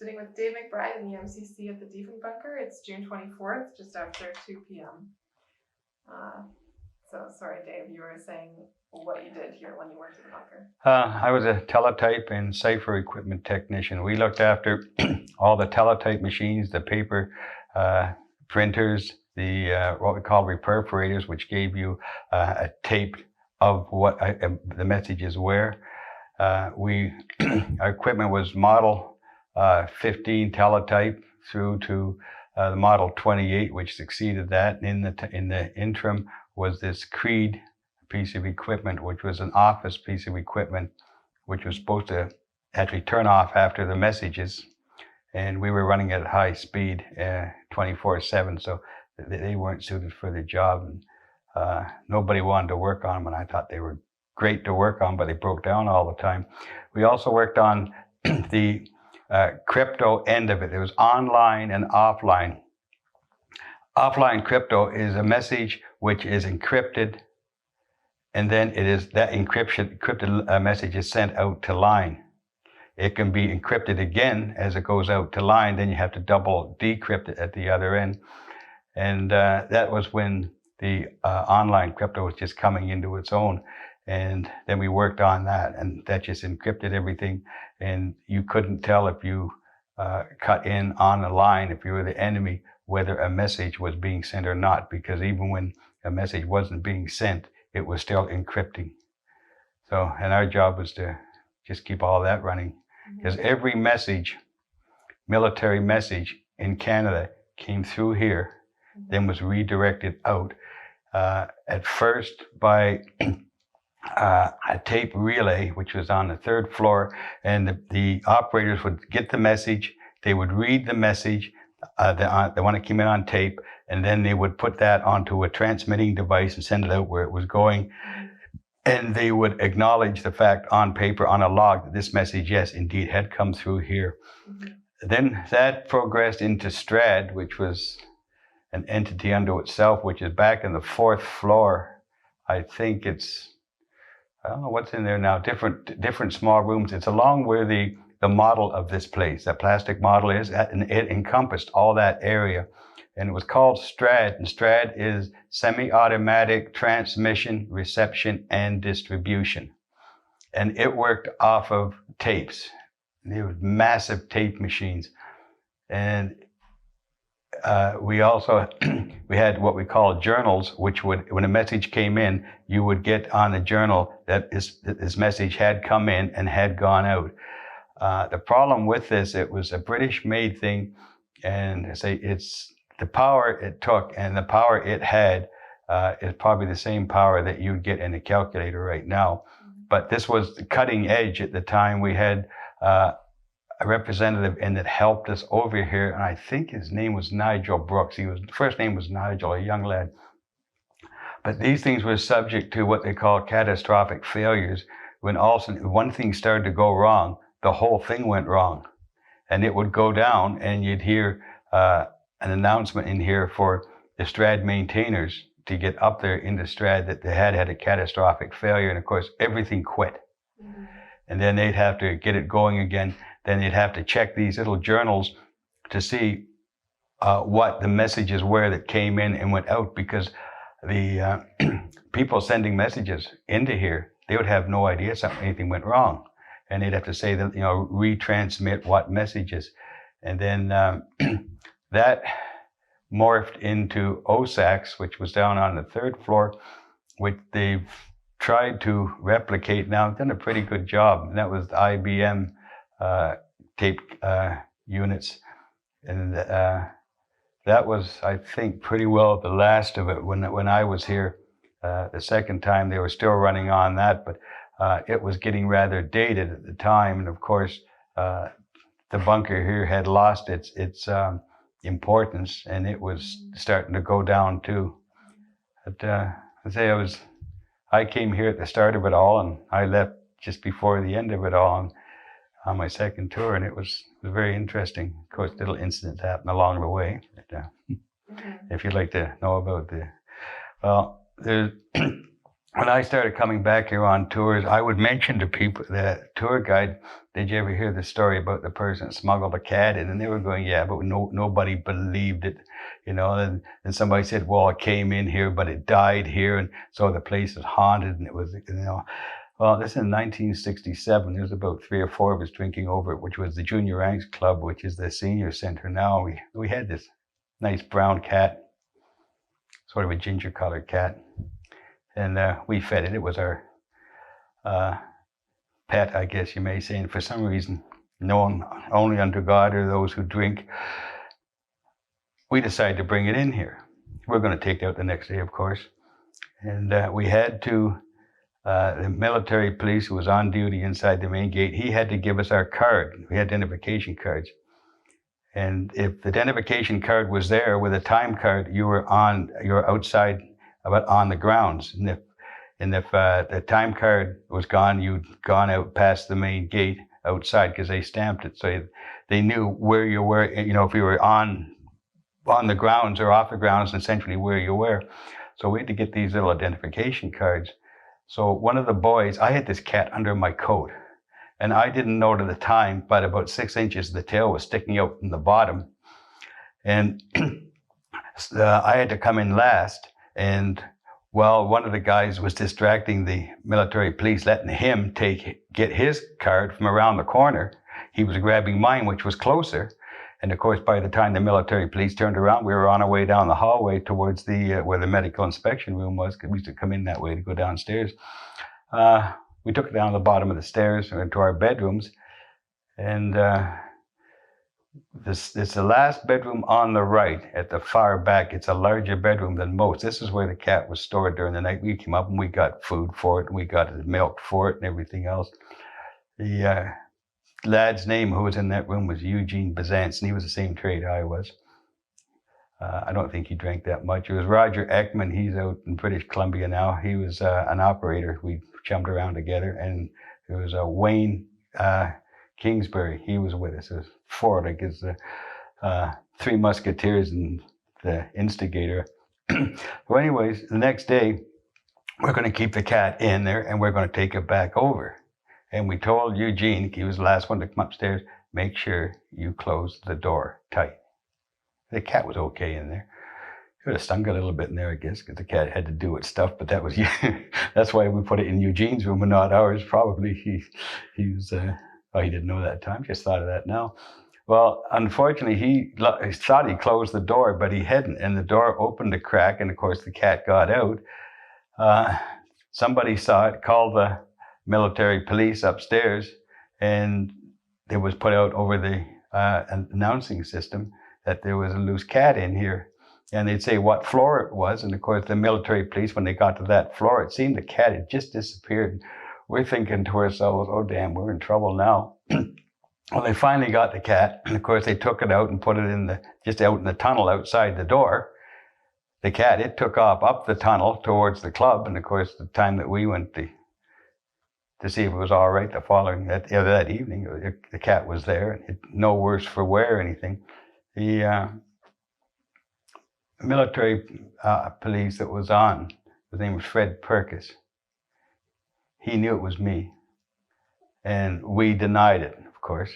Sitting with Dave McBride in the MCC at the Diefenbunker. It's June 24th, just after 2 p.m. So sorry, Dave, you were saying what you did here when you worked in the bunker. I was a Teletype and Cipher equipment technician. We looked after all the Teletype machines, the paper printers, the what we call reperforators, which gave you a tape of what the messages were. Our equipment was model 15 Teletype through to the model 28, which succeeded that. In the interim was this Creed piece of equipment, which was an office piece of equipment, which was supposed to actually turn off after the messages. And we were running at high speed 24/7, so they weren't suited for the job. And nobody wanted to work on them, and I thought they were great to work on, but they broke down all the time. We also worked on the crypto end of it. It was online and offline. Offline crypto is a message which is encrypted, and then it is that encrypted message is sent out to line. It can be encrypted again as it goes out to line, then you have to double decrypt it at the other end. And that was when the online crypto was just coming into its own. And then we worked on that, and that just encrypted everything. And you couldn't tell if you cut in on a line, if you were the enemy, whether a message was being sent or not, because even when a message wasn't being sent, it was still encrypting. So, and our job was to just keep all that running. Because every message, military message in Canada came through here, then was redirected out. At first by a tape relay, which was on the 3rd floor, and the operators would get the message, they would read the message, the one that came in on tape, and then they would put that onto a transmitting device and send it out where it was going. And they would acknowledge the fact on paper, on a log, that this message, yes, indeed, had come through here. Then that progressed into STRAD, which was an entity unto itself, which is back in the 4th floor. I think it's, I don't know what's in there now, different small rooms. It's along where the model of this place, that plastic model is, and it encompassed all that area. And it was called STRAD, and STRAD is Semi-Automatic Transmission, Reception, and Distribution. And it worked off of tapes. They were massive tape machines. And we also, we had what we call journals, which would, when a message came in, you would get on a journal that this message had come in and had gone out. The problem with this, it was a British-made thing, and I say it's the power it took and the power it had is probably the same power that you'd get in a calculator right now. But this was the cutting edge at the time. We had a representative and that helped us over here, and I think his name was Nigel Brooks. First name was Nigel, a young lad. But these things were subject to what they call catastrophic failures. When all of a sudden one thing started to go wrong, the whole thing went wrong. And it would go down, and you'd hear an announcement in here for the STRAD maintainers to get up there into STRAD that they had a catastrophic failure, and of course everything quit. And then they'd have to get it going again. Then they'd have to check these little journals to see what the messages were that came in and went out, because the people sending messages into here, they would have no idea anything went wrong. And they'd have to say that, retransmit what messages. And then that morphed into OSACs, which was down on the 3rd floor, which they've tried to replicate now. Done a pretty good job. And that was the IBM tape units. And that was, I think, pretty well the last of it. When I was here the second time, they were still running on that, but it was getting rather dated at the time. And of course, the bunker here had lost its importance, and it was starting to go down too. But I say I came here at the start of it all, and I left just before the end of it all on my second tour, and it was very interesting. Of course, little incidents happened along the way. But, if you'd like to know about when I started coming back here on tours, I would mention to people, the tour guide, did you ever hear the story about the person that smuggled a cat in? And they were going, yeah, but nobody believed it, you know. And somebody said, well, it came in here, but it died here. And so the place is haunted, and it was, you know. Well, this is in 1967. There was about 3 or 4 of us drinking over it, which was the Junior Ranks Club, which is the senior center now. We had this nice brown cat, sort of a ginger-colored cat. And we fed it. It was our pet, I guess you may say. And for some reason, known only unto God or those who drink, we decided to bring it in here. We're going to take it out the next day, of course. And we had to, the military police who was on duty inside the main gate, he had to give us our card. We had identification cards. And if the identification card was there with a time card, you were outside, but on the grounds. And if the time card was gone, you'd gone out past the main gate outside, because they stamped it, so they knew where you were. You know, if you were on the grounds or off the grounds, and essentially where you were. So we had to get these little identification cards. So one of the boys, I had this cat under my coat, and I didn't know it at the time, but about 6 inches the tail was sticking out from the bottom, and I had to come in last. And while one of the guys was distracting the military police, letting him get his card from around the corner, he was grabbing mine, which was closer. And of course, by the time the military police turned around, we were on our way down the hallway towards the where the medical inspection room was, because we used to come in that way to go downstairs. We took it down the bottom of the stairs to our bedrooms, and this is the last bedroom on the right at the far back. It's a larger bedroom than most. This is where the cat was stored during the night. We came up and we got food for it, and we got milk for it and everything else. The lad's name who was in that room was Eugene Bazance, and he was the same trade I was. I don't think he drank that much. It was Roger Ekman. He's out in British Columbia now. He was an operator. We chummed around together. And there was Wayne Kingsbury. He was with us. It was 4, like it's the 3 Musketeers and the instigator. So anyways, the next day, we're going to keep the cat in there, and we're going to take it back over. And we told Eugene, he was the last one to come upstairs, make sure you close the door tight. The cat was okay in there. It would have stung a little bit in there, I guess, because the cat had to do its stuff. But that was that's why we put it in Eugene's room and not ours. Probably he was he didn't know that at the time. Just thought of that now. Well, unfortunately, he thought he closed the door, but he hadn't, and the door opened a crack, and of course the cat got out. Somebody saw it, called the military police upstairs, and it was put out over the announcing system that there was a loose cat in here. And they'd say what floor it was, and of course the military police, when they got to that floor, it seemed the cat had just disappeared. We're thinking to ourselves, oh damn, we're in trouble now. Well, they finally got the cat, and of course they took it out and put it just out in the tunnel outside the door. The cat, it took off up the tunnel towards the club, and of course the time that we went to see if it was all right the following, that evening, the cat was there, no worse for wear or anything. The military police that was on, his name was Fred Perkis. He knew it was me, and we denied it, of course.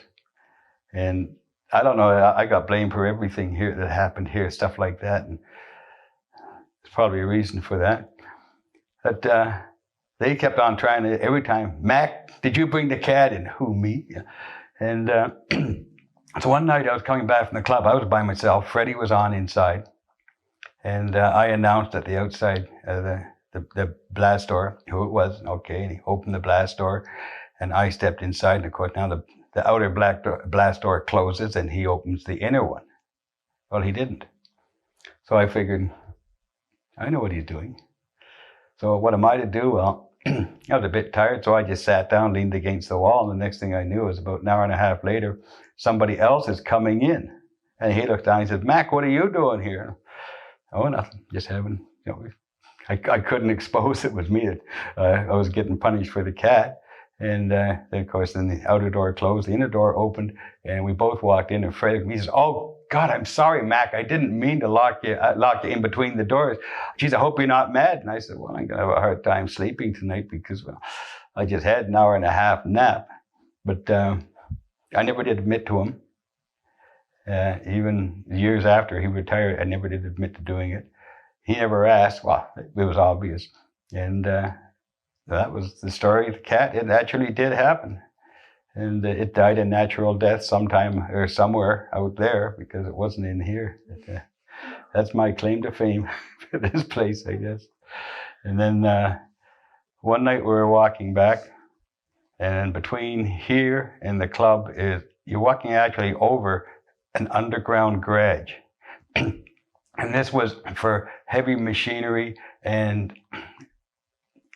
And I don't know, I got blamed for everything here that happened here, stuff like that, and there's probably a reason for that. But they kept on trying to, every time, Mac, did you bring the cat in? Who, me? And so one night I was coming back from the club. I was by myself. Freddie was on inside. And I announced at the outside, the blast door, who it was. Okay, and he opened the blast door, and I stepped inside. And of course, now the outer blast door closes, and he opens the inner one. Well, he didn't. So I figured, I know what he's doing. So what am I to do? Well, I was a bit tired, so I just sat down, leaned against the wall, and the next thing I knew was about an hour and a half later, somebody else is coming in. And he looked down and he said, Mac, what are you doing here? Oh, nothing, just having, I couldn't expose it was me. I was getting punished for the cat. And then, of course, then the outer door closed, the inner door opened, and we both walked in, and Fred, he says, oh, God, I'm sorry, Mac. I didn't mean to lock you in between the doors. She said, I hope you're not mad. And I said, well, I'm going to have a hard time sleeping tonight because, well, I just had an hour and a half nap. But I never did admit to him. Even years after he retired, I never did admit to doing it. He never asked. Well, it was obvious. And that was the story of the cat. It actually did happen. And it died a natural death sometime or somewhere out there because it wasn't in here. That's my claim to fame for this place, I guess. And then one night we were walking back, and between here and the club you're walking actually over an underground garage. And this was for heavy machinery, and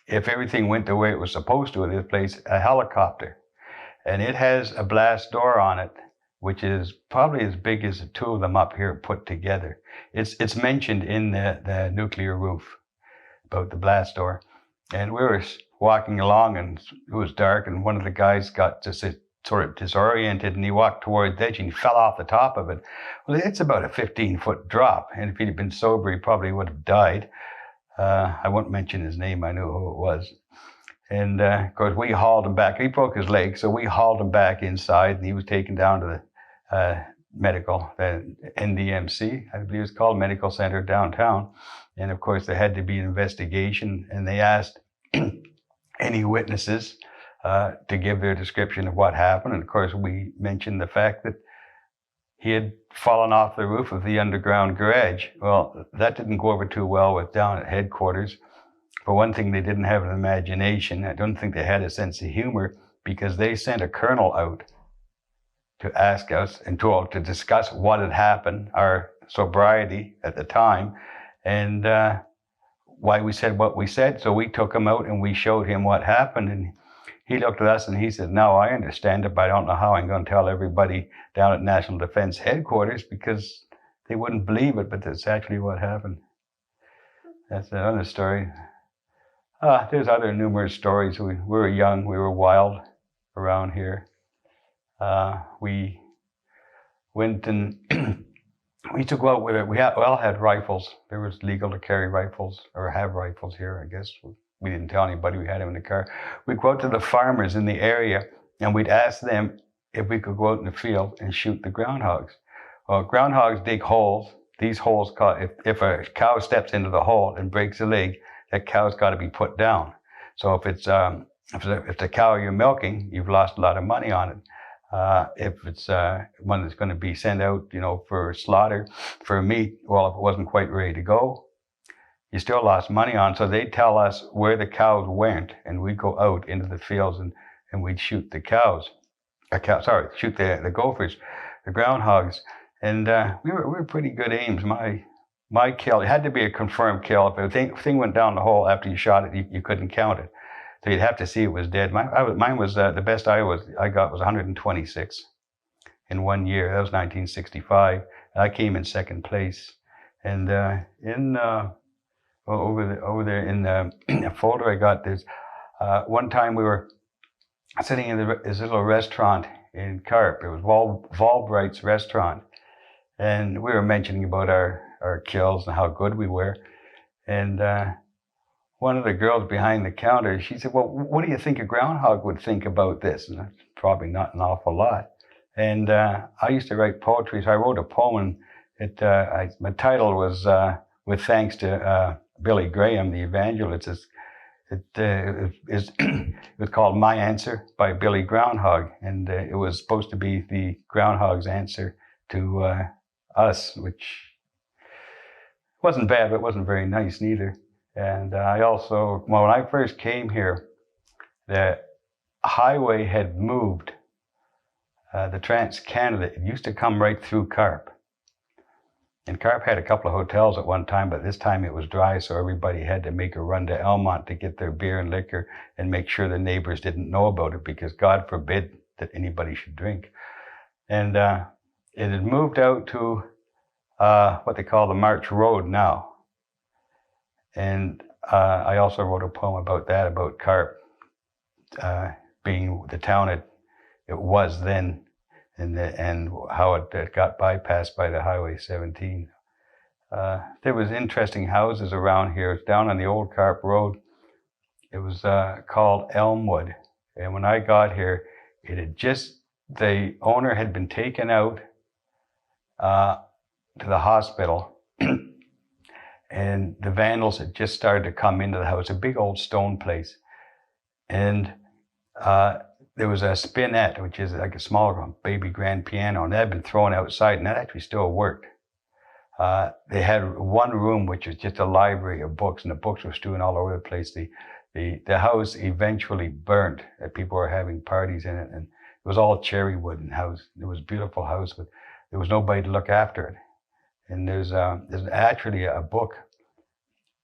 if everything went the way it was supposed to in this place, a helicopter. And it has a blast door on it, which is probably as big as the two of them up here put together. It's mentioned in the nuclear roof about the blast door. And we were walking along, and it was dark, and one of the guys got just sort of disoriented, and he walked toward the edge, and he fell off the top of it. Well, it's about a 15-foot drop, and if he'd been sober, he probably would have died. I won't mention his name. I knew who it was. And of course, we hauled him back. He broke his leg, so we hauled him back inside, and he was taken down to the medical, the NDMC, I believe it's called, Medical Center downtown. And of course, there had to be an investigation, and they asked any witnesses to give their description of what happened. And of course, we mentioned the fact that he had fallen off the roof of the underground garage. Well, that didn't go over too well with down at headquarters. For one thing, they didn't have an imagination. I don't think they had a sense of humor, because they sent a colonel out to ask us and to discuss what had happened, our sobriety at the time, and why we said what we said. So we took him out and we showed him what happened, and he looked at us and he said, no, I understand it, but I don't know how I'm going to tell everybody down at National Defense Headquarters, because they wouldn't believe it, but that's actually what happened. That's another story. There's other numerous stories. We were young, we were wild around here. We went and we used to go out with it. We all had rifles. It was legal to carry rifles or have rifles here, I guess. We didn't tell anybody we had them in the car. We'd go out to the farmers in the area, and we'd ask them if we could go out in the field and shoot the groundhogs. Well, groundhogs dig holes. These holes, if a cow steps into the hole and breaks a leg, that cow's got to be put down. So if it's if the cow you're milking, you've lost a lot of money on it. If it's one that's going to be sent out, for slaughter, for meat, well, if it wasn't quite ready to go, you still lost money on. So they tell us where the cows went, and we'd go out into the fields and we'd shoot the cows. Shoot the gophers, the groundhogs, and we were pretty good aims. My kill, it had to be a confirmed kill. If a thing went down the hole after you shot it, you couldn't count it. So you'd have to see it was dead. Mine was, the best I got was 126 in 1 year. That was 1965. And I came in second place. And over there in the folder I got, there's one time we were sitting in this little restaurant in Carp. It was Volbright's restaurant. And we were mentioning about our kills and how good we were. And one of the girls behind the counter, she said, well, what do you think a groundhog would think about this? And that's probably not an awful lot. And I used to write poetry, so I wrote a poem, and my title was With Thanks to Billy Graham, the evangelist. It was called My Answer by Billy Groundhog, and it was supposed to be the groundhog's answer to us, which wasn't bad, but it wasn't very nice neither. And I also, when I first came here, the highway had moved, the Trans-Canada. It used to come right through Carp. And Carp had a couple of hotels at one time, but this time it was dry, so everybody had to make a run to Elmont to get their beer and liquor and make sure the neighbors didn't know about it, because God forbid that anybody should drink. And it had moved out to what they call the March Road now. And I also wrote a poem about that, about Carp being the town it was then. and how it got bypassed by the Highway 17. There was interesting houses around here. It's down on the Old Carp Road. It was called Elmwood. And when I got here, the owner had been taken out to the hospital, and the vandals had just started to come into the house. A big old stone place. And there was a spinette, which is like a small baby grand piano, and that had been thrown outside, and that actually still worked. They had one room which was just a library of books, and the books were strewn all over the place. The house eventually burnt. People were having parties in it, and it was all cherry wood and house. It was a beautiful house, but there was nobody to look after it. And there's actually a book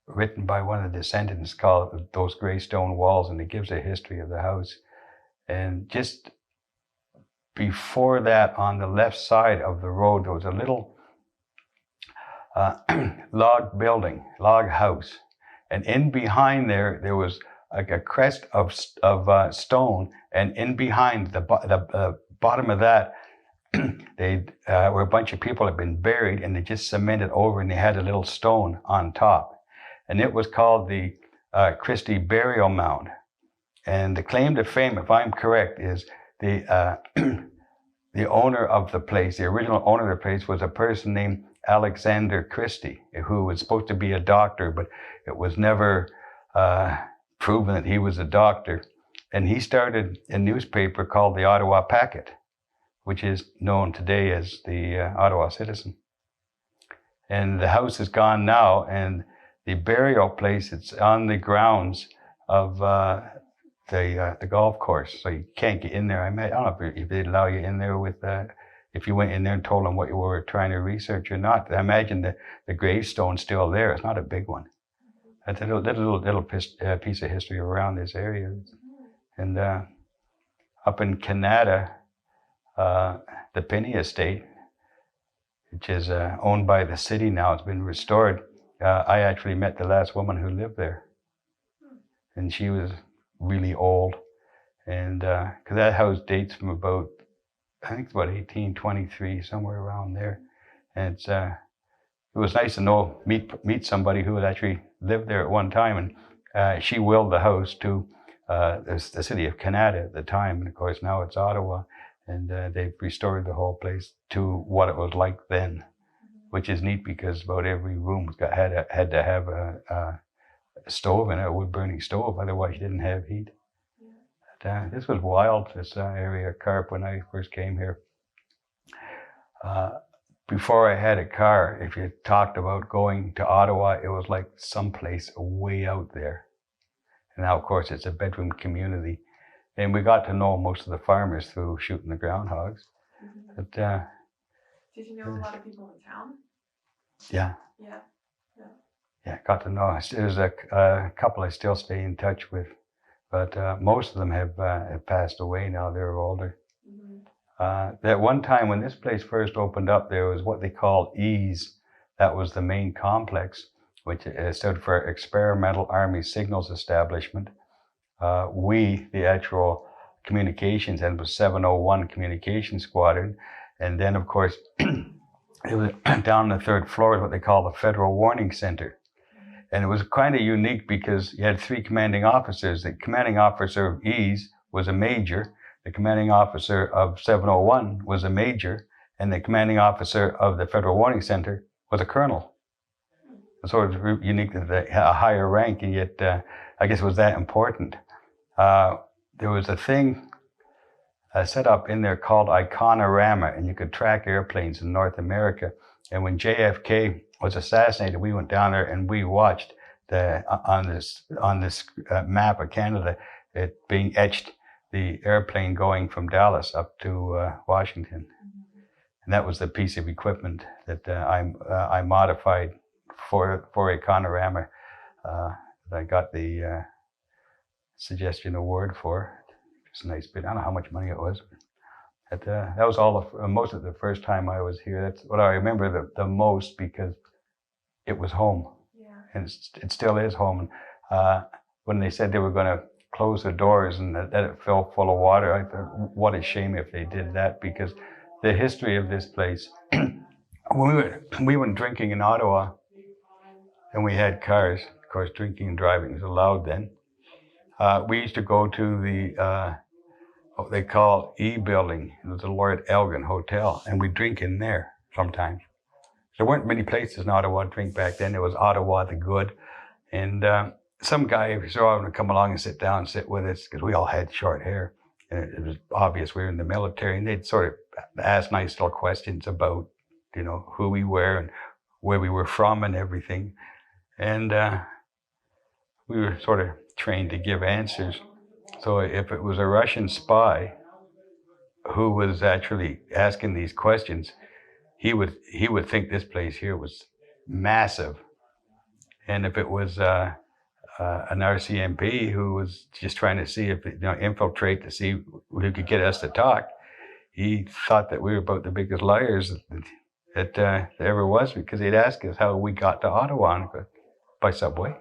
written by one of the descendants called Those Grey Stone Walls, and it gives a history of the house. And just before that, on the left side of the road, there was a little log house. And in behind there was like a crest of stone, and in behind the bottom of that, where a bunch of people had been buried, and they just cemented over, and they had a little stone on top. And it was called the Christie Burial Mound. And the claim to fame, if I'm correct, is the owner of the place, the original owner of the place, was a person named Alexander Christie, who was supposed to be a doctor, but it was never proven that he was a doctor. And he started a newspaper called the Ottawa Packet, which is known today as the Ottawa Citizen. And the house is gone now, and the burial place, it's on the grounds of the golf course, so you can't get in there. I don't know if they'd allow you in there with if you went in there and told them what you were trying to research or not. I imagine the gravestone's still there. It's not a big one. That's a little piece of history around this area. And up in Canada, the Penny Estate, which is owned by the city now, it's been restored. I actually met the last woman who lived there, and she was really old, and because that house dates from about, I think it's about 1823, somewhere around there. And it was nice to meet somebody who had actually lived there at one time, and she willed the house to the city of Canada at the time, and of course now it's Ottawa, and they've restored the whole place to what it was like then, which is neat because about every room had to have a stove in it, a wood-burning stove, otherwise you didn't have heat. But, this was wild, this area of Carp, when I first came here. Before I had a car, if you talked about going to Ottawa, it was like someplace way out there. And now, of course, it's a bedroom community. And we got to know most of the farmers through shooting the groundhogs. But, did you know a lot of people in town? Yeah. Yeah. Yeah, got to know. There's a couple I still stay in touch with, but most of them have passed away now. They're older. At one time when this place first opened up, there was what they called EASE. That was the main complex, which stood for Experimental Army Signals Establishment. The actual communications, and was 701 Communication Squadron. And then, of course, it was down on the third floor is what they call the Federal Warning Center. And it was kind of unique because you had three commanding officers. The commanding officer of EASE was a major. The commanding officer of 701 was a major. And the commanding officer of the Federal Warning Center was a colonel. So it was unique that they had a higher rank, and yet I guess it was that important. There was a thing set up in there called Iconorama, and you could track airplanes in North America. And when JFK was assassinated, we went down there and we watched on this map of Canada, it being etched, the airplane going from Dallas up to Washington. And that was the piece of equipment that I modified for Iconorama. That I got the suggestion award for. It's a nice bit. I don't know how much money it was. But, that was all most of the first time I was here. That's what I remember the most, because it was home. Yeah. And it still is home. When they said they were going to close the doors and that it fell full of water, I thought, what a shame if they did that, because the history of this place. When we went drinking in Ottawa, and we had cars. Of course, drinking and driving was allowed then. We used to go to the what they call E building. It was the Lord Elgin Hotel, and we drink in there sometimes. There weren't many places in Ottawa to drink back then. There was Ottawa the Good, and some guy every so often would come along and sit down and sit with us because we all had short hair, and it was obvious we were in the military. And they'd sort of ask nice little questions about, you know, who we were and where we were from and everything. And we were sort of trained to give answers. So if it was a Russian spy who was actually asking these questions, he would think this place here was massive. And if it was an RCMP who was just trying to see if, you know, infiltrate to see who could get us to talk, he thought that we were about the biggest liars that there ever was, because he'd ask us how we got to Ottawa, and go, by subway.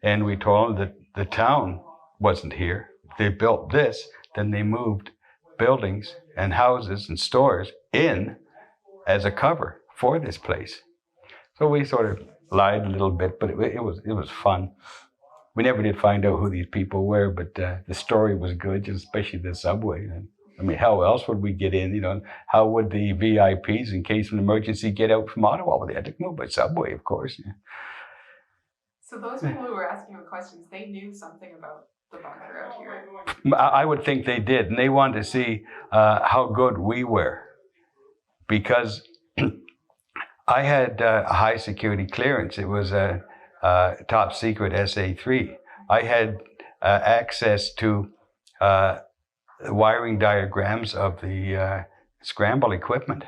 And we told him that the town wasn't here. They built this, then they moved buildings and houses and stores in as a cover for this place. So we sort of lied a little bit, but it was fun. We never did find out who these people were, but the story was good, especially the subway. I mean, how else would we get in? You know, how would the VIPs, in case of an emergency, get out from Ottawa? Well, they had to move by subway, of course. Yeah. So those people who were asking the questions, they knew something about the bunker out here. I would think they did, and they wanted to see how good we were, because I had a high security clearance. It was a top secret SA3. I had access to wiring diagrams of the scramble equipment,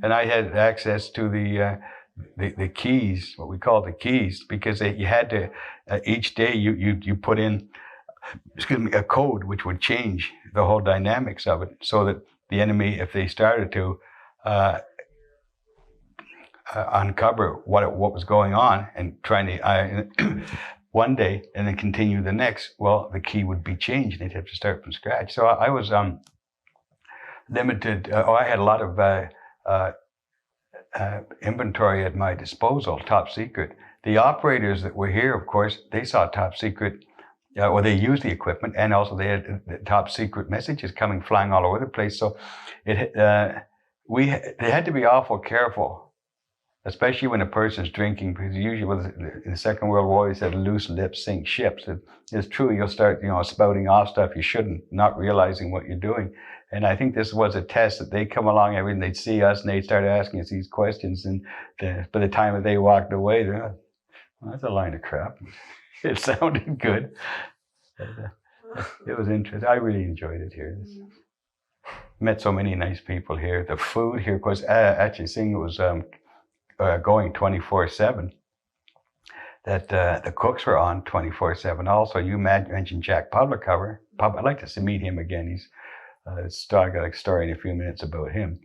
and I had access to the keys, what we call the keys, because you had to each day you put in, a code which would change the whole dynamics of it, so that the enemy, if they started to uncover what was going on and trying to one day and then continue the next, well, the key would be changed and they'd have to start from scratch. So I was limited. I had a lot of inventory at my disposal, top secret. The operators that were here, of course, they saw top secret, or they used the equipment, and also they had top secret messages coming flying all over the place. So they had to be awful careful, especially when a person's drinking, because usually in the Second World War, they said loose lips sink ships. It's true, you'll start, spouting off stuff you shouldn't, not realizing what you're doing. And I think this was a test that they come along and they'd see us and they'd start asking us these questions. And by the time that they walked away, they're like, well, that's a line of crap. It sounded good. It was interesting. I really enjoyed it here. Met so many nice people here. The food here, of course, actually seeing it was going 24/7. That the cooks were on 24/7. Also, you mentioned Jack Publicover. I'd like to meet him again. He's I got a story in a few minutes about him.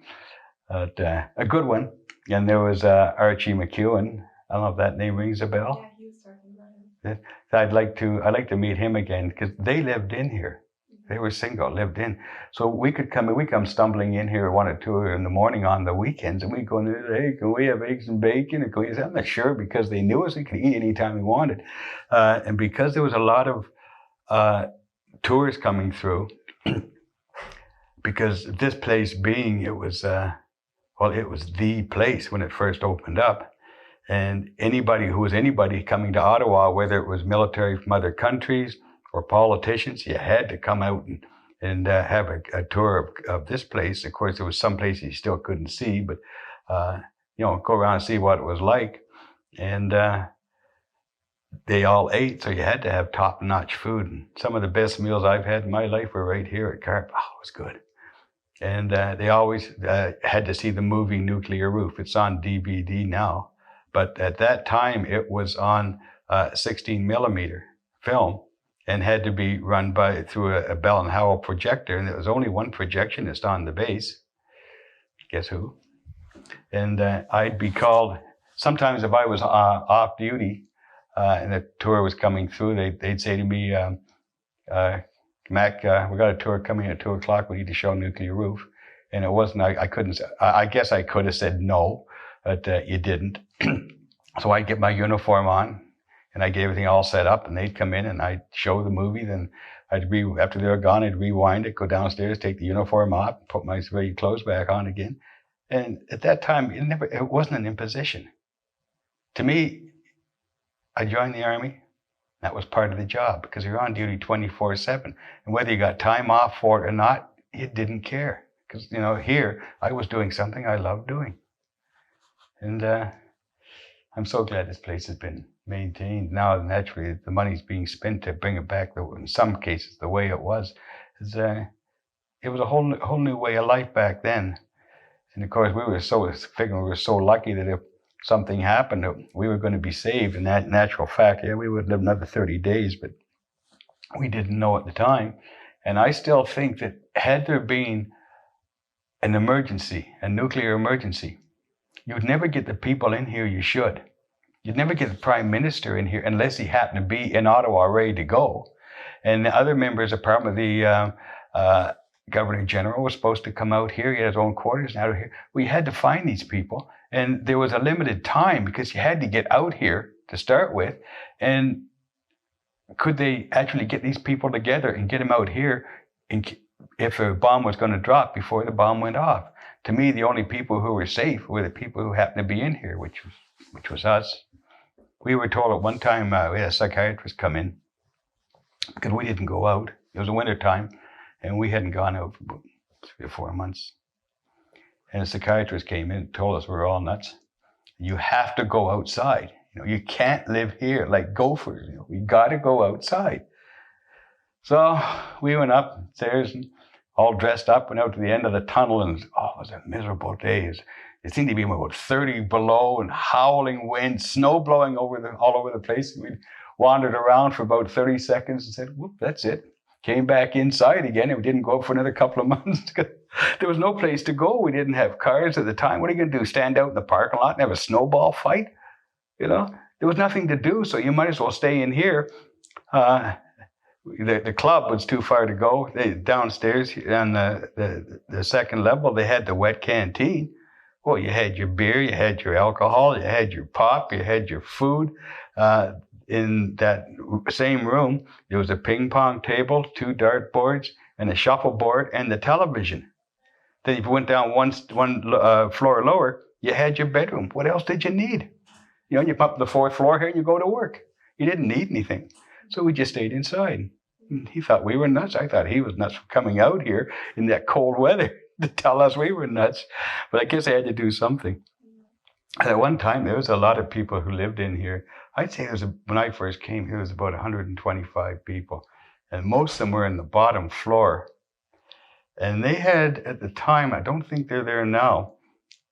A good one. And there was Archie McEwen. I don't know if that name rings a bell. Yeah, he was talking about it. I'd like to meet him again, because they lived in here. They were single, lived in. So we come stumbling in here 1 or 2 in the morning on the weekends, and we go, hey, can we have eggs and bacon? And I'm not sure, because they knew us. We could eat anytime we wanted. And because there was a lot of tours coming through, because this place being, it was the place when it first opened up. And anybody who was coming to Ottawa, whether it was military from other countries or politicians, you had to come out and have a tour of this place. Of course, there was some places you still couldn't see, but go around and see what it was like. And they all ate, so you had to have top-notch food. And some of the best meals I've had in my life were right here at Carp. Oh, it was good. And they always had to see the movie Nuclear Roof. It's on DVD now. But at that time, it was on 16 millimeter film and had to be run through a Bell and Howell projector. And there was only one projectionist on the base. Guess who? And I'd be called, sometimes if I was off duty and the tour was coming through, they'd say to me, Mac, we got a tour coming at 2 o'clock. We need to show Nuclear Roof. And it wasn't, I couldn't, I guess I could have said no, but you didn't. So I'd get my uniform on and I'd get everything all set up and they'd come in and I'd show the movie. Then after they were gone, I'd rewind it, go downstairs, take the uniform off, put my civilian clothes back on again. And at that time, it wasn't an imposition. To me, I joined the Army. That was part of the job because you're on duty 24/7. And whether you got time off for it or not, you didn't care. Because, you know, here, I was doing something I loved doing. And I'm so glad this place has been maintained. Now, naturally, the money's being spent to bring it back, in some cases, the way it was. It was a whole new way of life back then. And of course, we were so lucky that if something happened, we were going to be saved. In that natural fact, yeah, we would live another 30 days, but we didn't know at the time. And I still think that had there been an emergency, a nuclear emergency, you'd never get the people in here you should. You'd never get the Prime Minister in here unless he happened to be in Ottawa ready to go. And the other members of Parliament, the Governor General was supposed to come out here. He had his own quarters out here. We had to find these people. And there was a limited time because you had to get out here to start with. And could they actually get these people together and get them out here if a bomb was going to drop before the bomb went off? To me, the only people who were safe were the people who happened to be in here, which was us. We were told at one time, we had a psychiatrist come in because we didn't go out. It was the winter time. And we hadn't gone out for about 3 or 4 months. And a psychiatrist came in and told us we were all nuts. You have to go outside. You know, you can't live here like gophers. You know, we got to go outside. So we went upstairs and all dressed up, went out to the end of the tunnel, and it was a miserable day. It seemed to be about 30 below and howling wind, snow blowing all over the place. We wandered around for about 30 seconds and said, whoop, that's it. Came back inside again, and we didn't go out for another couple of months. There was no place to go. We didn't have cars at the time. What are you going to do, stand out in the parking lot and have a snowball fight? You know, there was nothing to do, so you might as well stay in here. The club was too far to go. Downstairs on the second level, they had the wet canteen. Well, you had your beer, you had your alcohol, you had your pop, you had your food. In that same room, there was a ping pong table, 2 dart boards, and a shuffleboard, and the television. Then if you went down one floor lower, you had your bedroom. What else did you need? You know, you come up to the 4th floor here and you go to work. You didn't need anything. So we just stayed inside. He thought we were nuts. I thought he was nuts for coming out here in that cold weather to tell us we were nuts. But I guess I had to do something. And at one time, there was a lot of people who lived in here. I'd say when I first came here, there was about 125 people. And most of them were in the bottom floor. And they had, at the time, I don't think they're there now,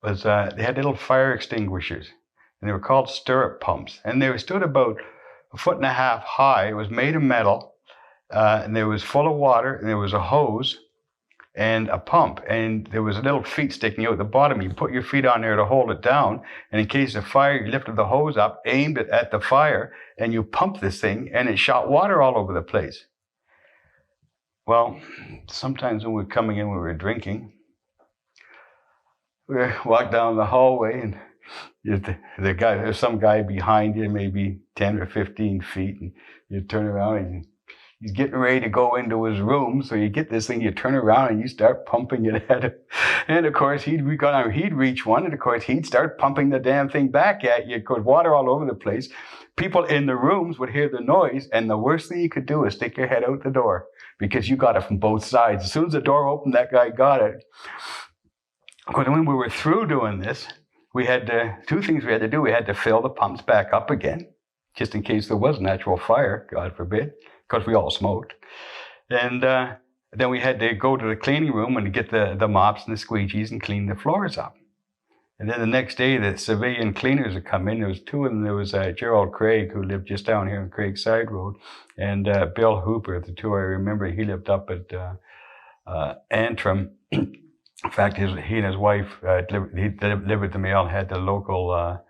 they had little fire extinguishers. And they were called stirrup pumps. And they stood about 1.5 feet high. It was made of metal. And there was full of water. And there was a hose and a pump, and there was a little feet sticking out at the bottom. You put your feet on there to hold it down, and in case of fire, you lifted the hose up, aimed it at the fire, and you pumped this thing, and it shot water all over the place. Well, sometimes when we were coming in, we were drinking. We walked down the hallway, and there's some guy behind you, maybe 10 or 15 feet, and you turn around, and he's getting ready to go into his room. So you get this thing, you turn around and you start pumping it at him. And of course, he'd reach one, and of course, he'd start pumping the damn thing back at you. Of course, water all over the place. People in the rooms would hear the noise, and the worst thing you could do is stick your head out the door because you got it from both sides. As soon as the door opened, that guy got it. Of course, when we were through doing this, we had 2 things we had to do. We had to fill the pumps back up again, just in case there was natural fire, God forbid, because we all smoked. And then we had to go to the cleaning room and get the mops and the squeegees and clean the floors up. And then the next day, the civilian cleaners would come in. There was 2 of them. There was Gerald Craig, who lived just down here on Craigside Road, and Bill Hooper, the 2 I remember. He lived up at Antrim. In fact, he and his wife delivered the mail and had the local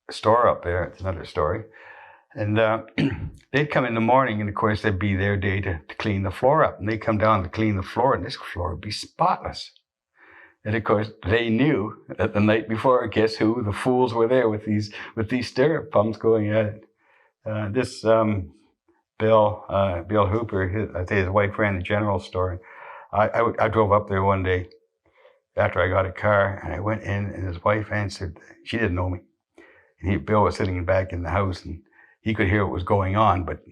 store up there. It's another story. And they'd come in the morning, and of course, that'd be their day to clean the floor up. And they'd come down to clean the floor, and this floor would be spotless. And of course, they knew that the night before, guess who? The fools were there with these stirrup pumps going at it. This Bill Hooper, I think his wife ran the general store. I drove up there one day after I got a car, and I went in, and his wife answered. She didn't know me. And Bill was sitting back in the house, and he could hear what was going on, but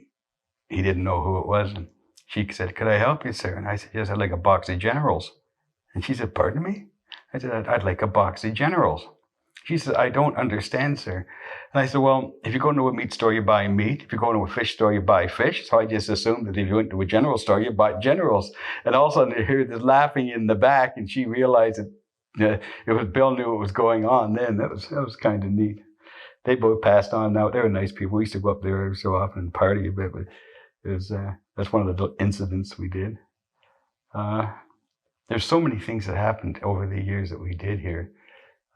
he didn't know who it was. And she said, "Could I help you, sir?" And I said, "Yes, I'd like a box of Generals." And she said, "Pardon me?" I said, "I'd like a box of Generals." She said, "I don't understand, sir." And I said, "Well, if you go into a meat store, you buy meat. If you go into a fish store, you buy fish. So I just assumed that if you went to a general store, you bought Generals." And all of a sudden, I heard this laughing in the back, and she realized that it was Bill knew what was going on then. That was kind of neat. They both passed on now. They were nice people. We used to go up there every so often and party a bit, but that's one of the incidents we did. There's so many things that happened over the years that we did here.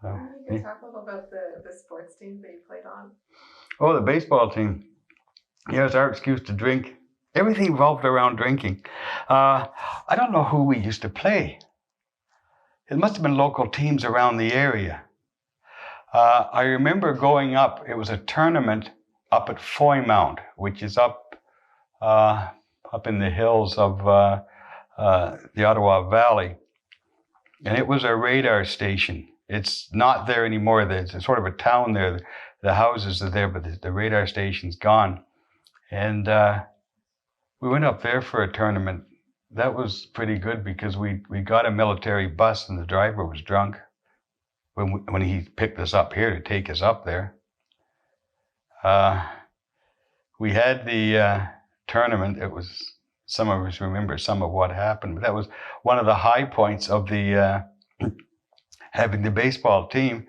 You can talk a little about the sports team that you played on. Oh, the baseball team. Yeah, it's our excuse to drink. Everything revolved around drinking. I don't know who we used to play. It must have been local teams around the area. I remember going up. It was a tournament up at Foymount, which is up in the hills of the Ottawa Valley. And it was a radar station. It's not there anymore. There's sort of a town there. The houses are there, but the radar station's gone. And we went up there for a tournament. That was pretty good because we got a military bus, and the driver was drunk when he picked us up here to take us up there. We had the tournament. It was, some of us remember some of what happened, but that was one of the high points of the having the baseball team.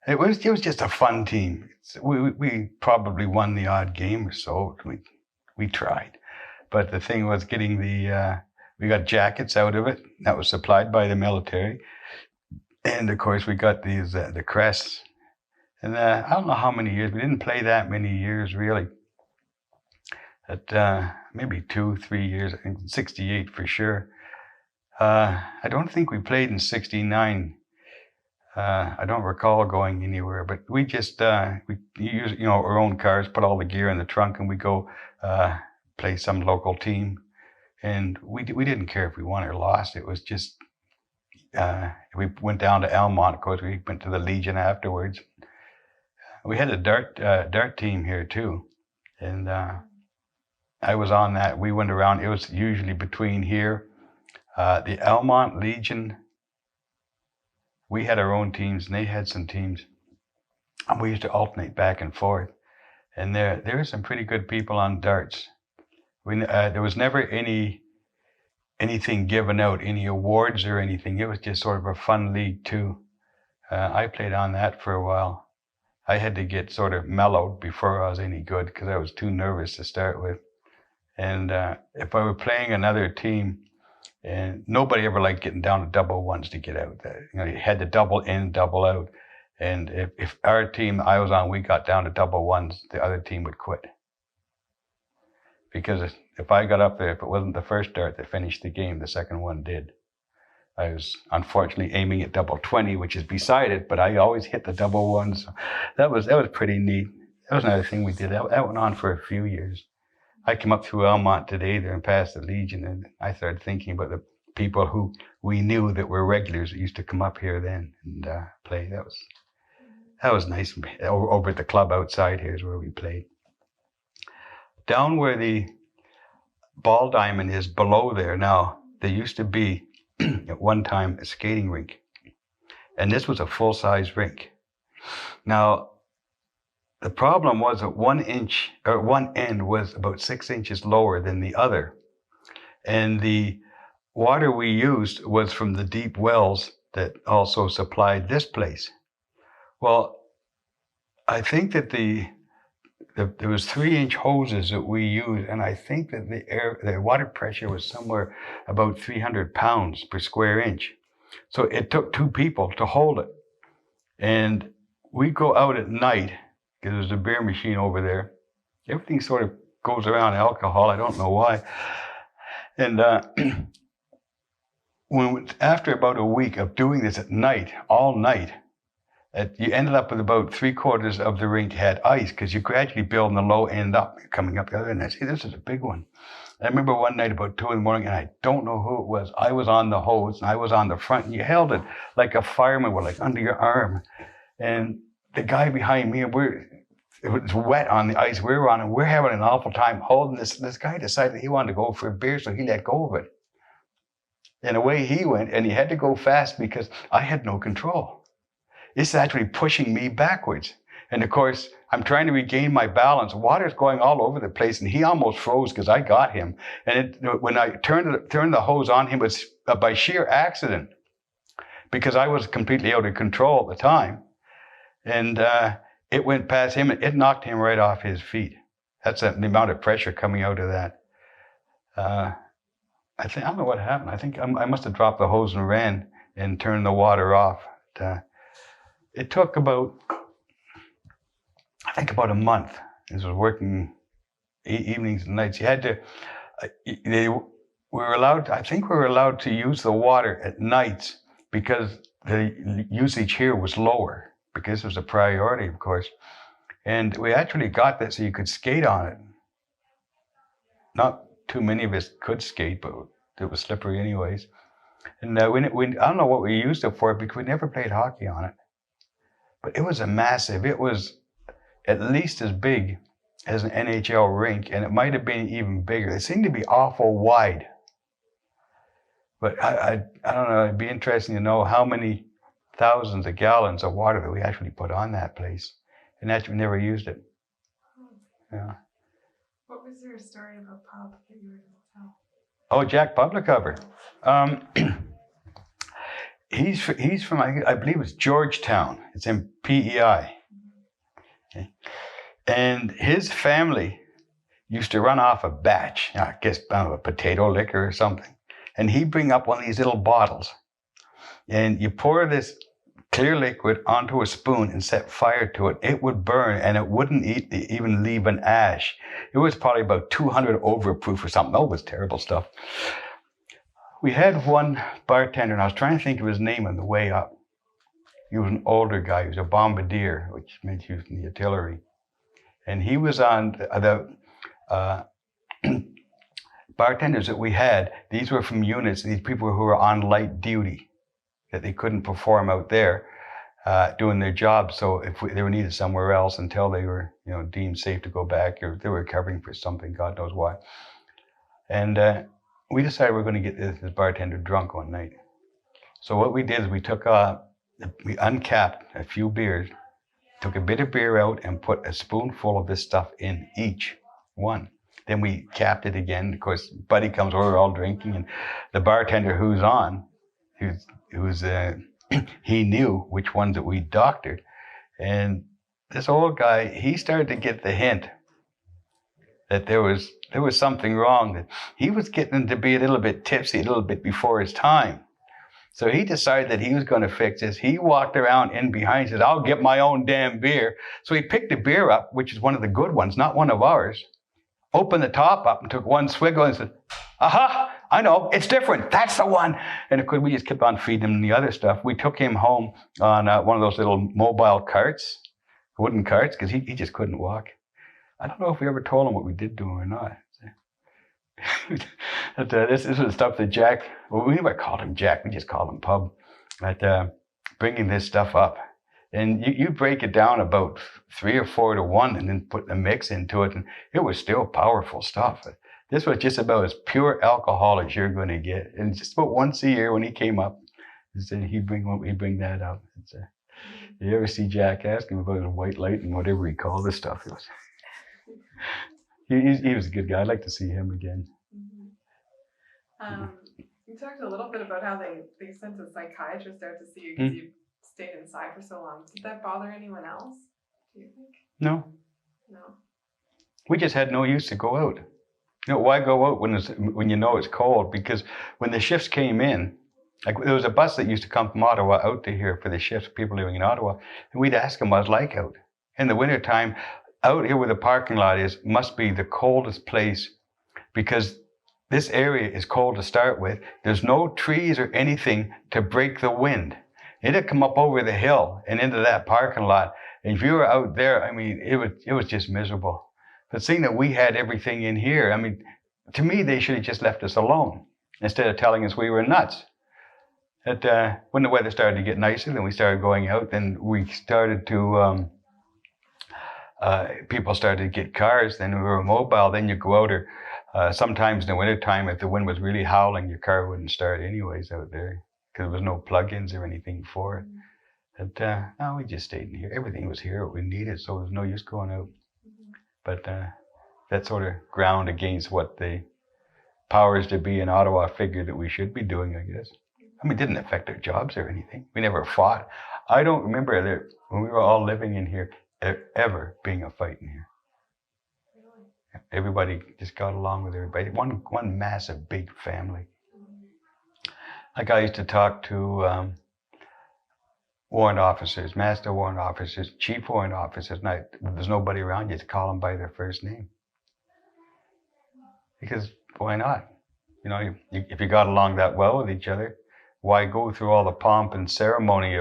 It was just a fun team. We probably won the odd game or so. We tried, but the thing was getting we got jackets out of it. That was supplied by the military, and of course we got these the crests. And I don't know how many years. We didn't play that many years really. At maybe 2-3 years. I think 68 for sure. I don't think we played in 69. I don't recall going anywhere, but we just we use our own cars, put all the gear in the trunk, and we go play some local team. And we didn't care if we won or lost. It was just we went down to Almont. Of course, we went to the Legion afterwards. We had a dart team here too, and I was on that. We went around. It was usually between here, the Almont Legion. We had our own teams, and they had some teams, and we used to alternate back and forth. And there were some pretty good people on darts. There was never anything given out, any awards or anything. It was just sort of a fun league too. I played on that for a while. I had to get sort of mellowed before I was any good because I was too nervous to start with. And if I were playing another team, and nobody ever liked getting down to double ones to get out. You had to double in, double out. And if our team I was on, we got down to double ones, the other team would quit. Because if I got up there, if it wasn't the first dart that finished the game, the second one did. I was unfortunately aiming at double 20, which is beside it, but I always hit the double ones. So that was pretty neat. That was another thing we did. That went on for a few years. I came up through Almont today there and past the Legion, and I started thinking about the people who we knew that were regulars that used to come up here then and play. That was nice. Over at the club outside here is where we played. Down where the ball diamond is below there now, there used to be at one time a skating rink, and this was a full-size rink. Now, the problem was that one end was about 6 inches lower than the other. And the water we used was from the deep wells that also supplied this place. Well, I think that there was 3-inch hoses that we used, and I think that the water pressure was somewhere about 300 pounds per square inch. So it took 2 people to hold it. And we go out at night, because there's a beer machine over there, everything sort of goes around alcohol. I don't know why. And after about a week of doing this at night, all night, you ended up with about 3/4 of the rink had ice because you're gradually building the low end up, coming up the other end. I see, this is a big one. I remember one night about 2 a.m, and I don't know who it was. I was on the hose and I was on the front, and you held it like a fireman would, like under your arm. And the guy behind me, it was wet on the ice we were on, and we're having an awful time holding this. This guy decided he wanted to go for a beer, so he let go of it. And away he went, and he had to go fast because I had no control. It's actually pushing me backwards. And of course, I'm trying to regain my balance. Water's going all over the place, and he almost froze because I got him. And when I turned the hose on him, it was by sheer accident because I was completely out of control at the time. And it went past him, and it knocked him right off his feet. That's the amount of pressure coming out of that. I don't know what happened. I think I must have dropped the hose and ran and turned the water off. It took about a month. This was working evenings and nights. You had to, we were allowed to use the water at nights because the usage here was lower, because it was a priority, of course. And we actually got that so you could skate on it. Not too many of us could skate, but it was slippery anyways. And I don't know what we used it for, because we never played hockey on it. But it was it was at least as big as an NHL rink, and it might have been even bigger. It seemed to be awful wide. But I don't know, it'd be interesting to know how many thousands of gallons of water that we actually put on that place. And actually never used it. Yeah. What was your story about Pub that you were going to tell? Oh, Jack Publicover. He's from, I believe it's Georgetown. It's in PEI. Okay. And his family used to run off a batch, I guess a potato liquor or something. And he'd bring up one of these little bottles. And you pour this clear liquid onto a spoon and set fire to it. It would burn, and it wouldn't even leave an ash. It was probably about 200 overproof or something. Oh, it was terrible stuff. We had one bartender, and I was trying to think of his name on the way up. He was an older guy. He was a bombardier, which meant he was in the artillery. And he was on the bartenders that we had. These were from units, these people who were on light duty, that they couldn't perform out there doing their job. So if they were needed somewhere else until they were, deemed safe to go back, or they were recovering for something, God knows why. And we decided we were going to get this bartender drunk one night. So what we did is we uncapped a few beers, took a bit of beer out and put a spoonful of this stuff in each one. Then we capped it again. Of course, Buddy comes over, we're all drinking, and the bartender he knew which ones that we doctored. And this old guy, he started to get the hint that there was something wrong, that he was getting to be a little bit tipsy, a little bit before his time. So he decided that he was going to fix this. He walked around in behind and said, I'll get my own damn beer. So he picked a beer up, which is one of the good ones, not one of ours, opened the top up and took one swiggle and said, aha, I know, it's different. That's the one. And of course, we just kept on feeding him the other stuff. We took him home on one of those little mobile carts, wooden carts, because he just couldn't walk. I don't know if we ever told him what we did to him or not. But, this was the stuff that Jack, well, we never called him Jack, we just called him Pub, at bringing this stuff up. And you break it down about 3 or 4 to 1 and then put the mix into it, and it was still powerful stuff. This was just about as pure alcohol as you're going to get. And just about once a year when he came up, he said he'd bring that up. You ever see Jack, ask him about his white light and whatever he called this stuff. It was, he was a good guy. I'd like to see him again. Mm-hmm. You talked a little bit about how they sent a psychiatrist out to see you because you stayed inside for so long. Did that bother anyone else, do you think? No. We just had no use to go out. Why go out when you know it's cold? Because when the shifts came in, like there was a bus that used to come from Ottawa out to here for the shifts, people living in Ottawa, and we'd ask them what it's like out. In the wintertime, out here where the parking lot is must be the coldest place, because this area is cold to start with. There's no trees or anything to break the wind. It'd come up over the hill and into that parking lot. And if you were out there, I mean, it was just miserable. But seeing that we had everything in here, I mean, to me, they should have just left us alone instead of telling us we were nuts. That when the weather started to get nicer, then we started going out. Then we started to, people started to get cars. Then we were mobile. Then you go out, or sometimes in the wintertime, if the wind was really howling, your car wouldn't start anyways out there because there was no plug-ins or anything for it. But no, we just stayed in here. Everything was here, what we needed, so there was no use going out. But that sort of ground against what the powers to be in Ottawa figured that we should be doing, I guess. I mean, it didn't affect our jobs or anything. We never fought. I don't remember that when we were all living in here, ever being a fight in here. Everybody just got along with everybody. One massive, big family. Like I used to talk to warrant officers, master warrant officers, chief warrant officers, and there's nobody around you to call them by their first name. Because why not? You know, if you got along that well with each other, why go through all the pomp and ceremony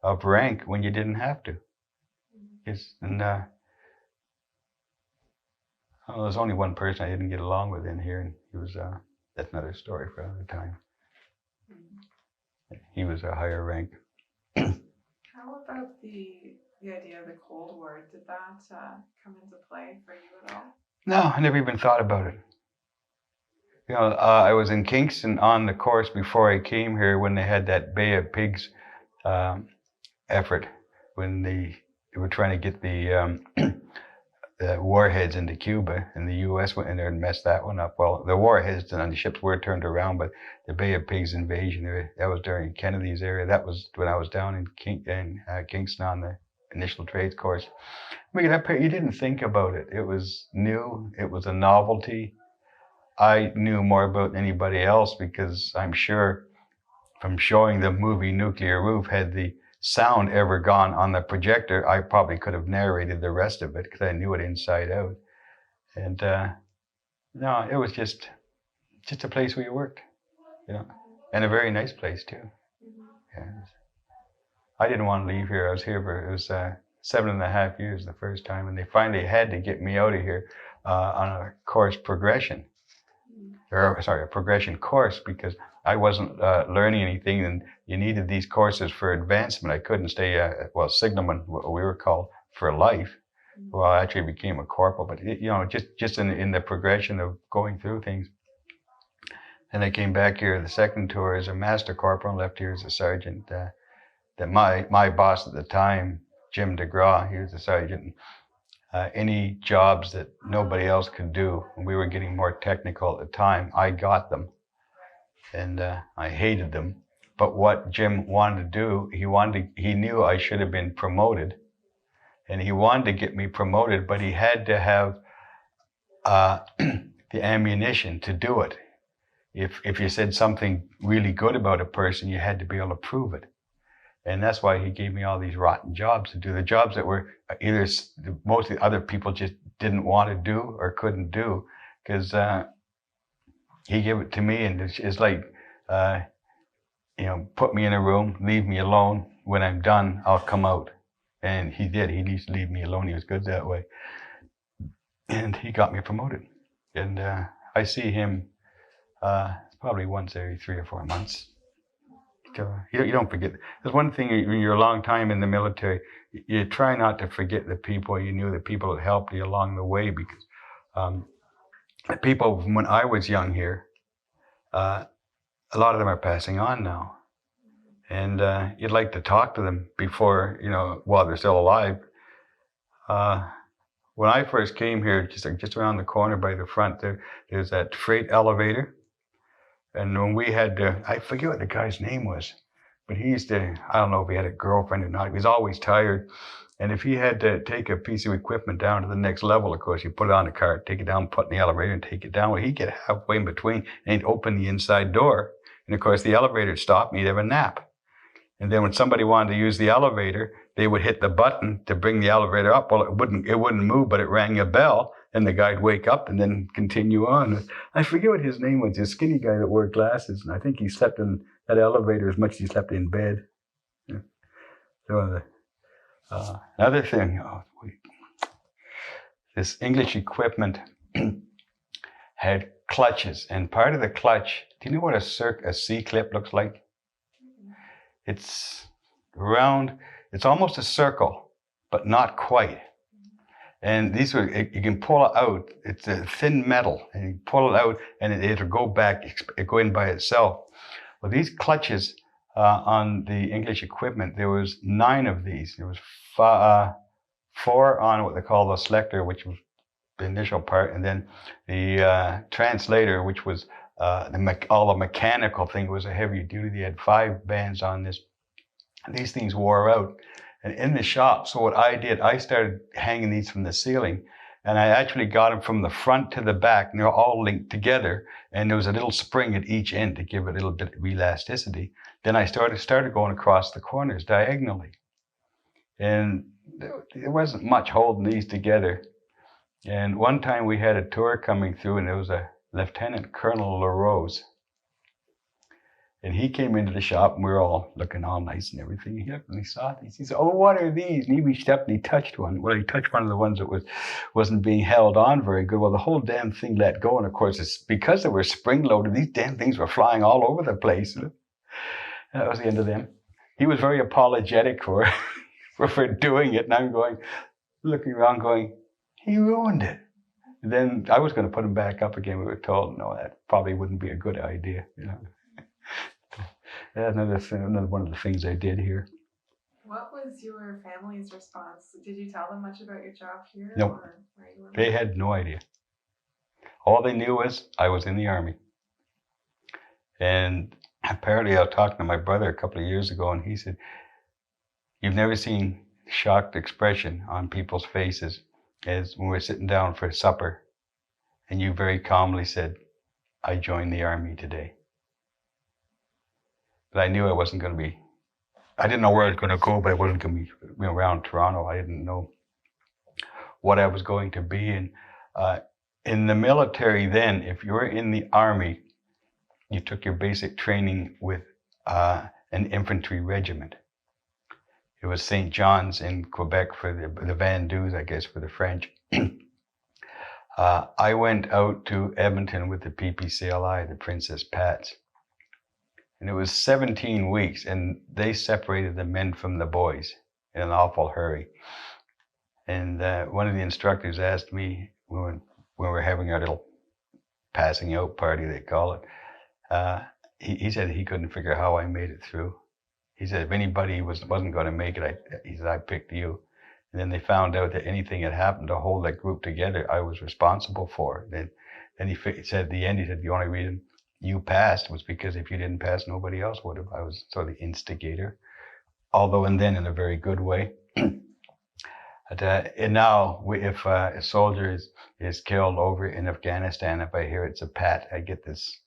of rank when you didn't have to? There's only one person I didn't get along with in here, and he was, that's another story for another time. He was a higher rank. How about the idea of the Cold War? Did that come into play for you at all? No, I never even thought about it. You know, I was in Kingston on the course before I came here when they had that Bay of Pigs effort, when they were trying to get the warheads into Cuba, and the U.S. went in there and messed that one up. Well, the warheads on the ships were turned around, but the Bay of Pigs invasion, that was during Kennedy's era. That was when I was down in Kingston on the initial trades course. I mean, you didn't think about it. It was new. It was a novelty. I knew more about anybody else because I'm sure from showing the movie Nuclear Roof, had the sound ever gone on the projector, I probably could have narrated the rest of it because I knew it inside out. And no, it was just a place where you worked, you know, and a very nice place too. Yeah. I didn't want to leave here. I was here for, it was 7.5 years the first time, and they finally had to get me out of here on a course progression. A progression course, because I wasn't learning anything, and you needed these courses for advancement. I couldn't stay, signalman, what we were called, for life. Well, I actually became a corporal, but you know, just in the progression of going through things. And I came back here the second tour as a master corporal, and left here as a sergeant. That my boss at the time, Jim DeGraw, he was a sergeant. Any jobs that nobody else could do, and we were getting more technical at the time, I got them. And I hated them. But what Jim wanted to do, he knew I should have been promoted. And he wanted to get me promoted, but he had to have the ammunition to do it. If you said something really good about a person, you had to be able to prove it. And that's why he gave me all these rotten jobs to do. The jobs that were either most of the other people just didn't want to do or couldn't do, because he gave it to me, and it's like, you know, put me in a room, leave me alone. When I'm done, I'll come out. And he did. He used to leave me alone. He was good that way. And he got me promoted. And I see him probably once every 3 or 4 months. You don't forget. There's one thing, when you're a long time in the military, you try not to forget the people you knew, the people that helped you along the way, because the people from when I was young here, a lot of them are passing on now. And you'd like to talk to them before, you know, while they're still alive. When I first came here, just around the corner by the front, there's that freight elevator. And when we had to, I forget what the guy's name was, but he used to, I don't know if he had a girlfriend or not, he was always tired. And if he had to take a piece of equipment down to the next level, of course, you put it on the cart, take it down, put it in the elevator and take it down. Well, he'd get halfway in between and he'd open the inside door. And of course, the elevator would stop and he'd have a nap. And then when somebody wanted to use the elevator, they would hit the button to bring the elevator up. Well, it wouldn't move, but it rang a bell, and the guy'd wake up and then continue on. I forget what his name was, this skinny guy that wore glasses, and I think he slept in that elevator as much as he slept in bed. Yeah. So another thing, this English equipment had clutches, and part of the clutch, do you know what a C-clip looks like? It's round, it's almost a circle, but not quite. And these were, you can pull it out, it's a thin metal, and you pull it out and it'll go back, go in by itself. Well, these clutches on the English equipment, there was 9 of these. There was 4 on what they call the selector, which was the initial part, and then the translator, which was all the mechanical thing, was a heavy duty. They had 5 bands on this. These things wore out. And in the shop, so what I did, I started hanging these from the ceiling, and I actually got them from the front to the back, and they're all linked together, and there was a little spring at each end to give it a little bit of elasticity. Then I started going across the corners diagonally. And there wasn't much holding these together. And one time we had a tour coming through, and there was a Lieutenant Colonel LaRose. And he came into the shop, and we were all looking all nice and everything. He looked and he saw these. He said, "Oh, what are these?" And he reached up and he touched one. Well, he touched one of the ones that wasn't being held on very good. Well, the whole damn thing let go. And of course, it's because they were spring-loaded, these damn things were flying all over the place. That was the end of them. He was very apologetic for doing it. And I'm looking around going, he ruined it. And then I was going to put him back up again. We were told, no, that probably wouldn't be a good idea, you know. Another one of the things I did here. What was your family's response? Did you tell them much about your job here? No, or where you were? They had no idea. All they knew was I was in the Army. And apparently I was talking to my brother a couple of years ago, and he said, "You've never seen shocked expression on people's faces as when we're sitting down for supper, and you very calmly said, 'I joined the Army today.'" But I knew I wasn't going to be, I didn't know where I was going to go, but I wasn't going to be around Toronto. I didn't know what I was going to be. And in the military then, if you were in the Army, you took your basic training with an infantry regiment. It was St. John's in Quebec for the Vendus, I guess, for the French. I went out to Edmonton with the PPCLI, the Princess Pats. And it was 17 weeks, and they separated the men from the boys in an awful hurry. And one of the instructors asked me, when we were having our little passing out party, they call it, he said he couldn't figure how I made it through. He said if anybody wasn't going to make it, he said, I picked you. And then they found out that anything that happened to hold that group together, I was responsible for. Then he said at the end, he said, the only reason you passed was because if you didn't pass, nobody else would have. I was sort of the instigator, although and then in a very good way. And now, if a soldier is killed over in Afghanistan, if I hear it's a Pat, I get this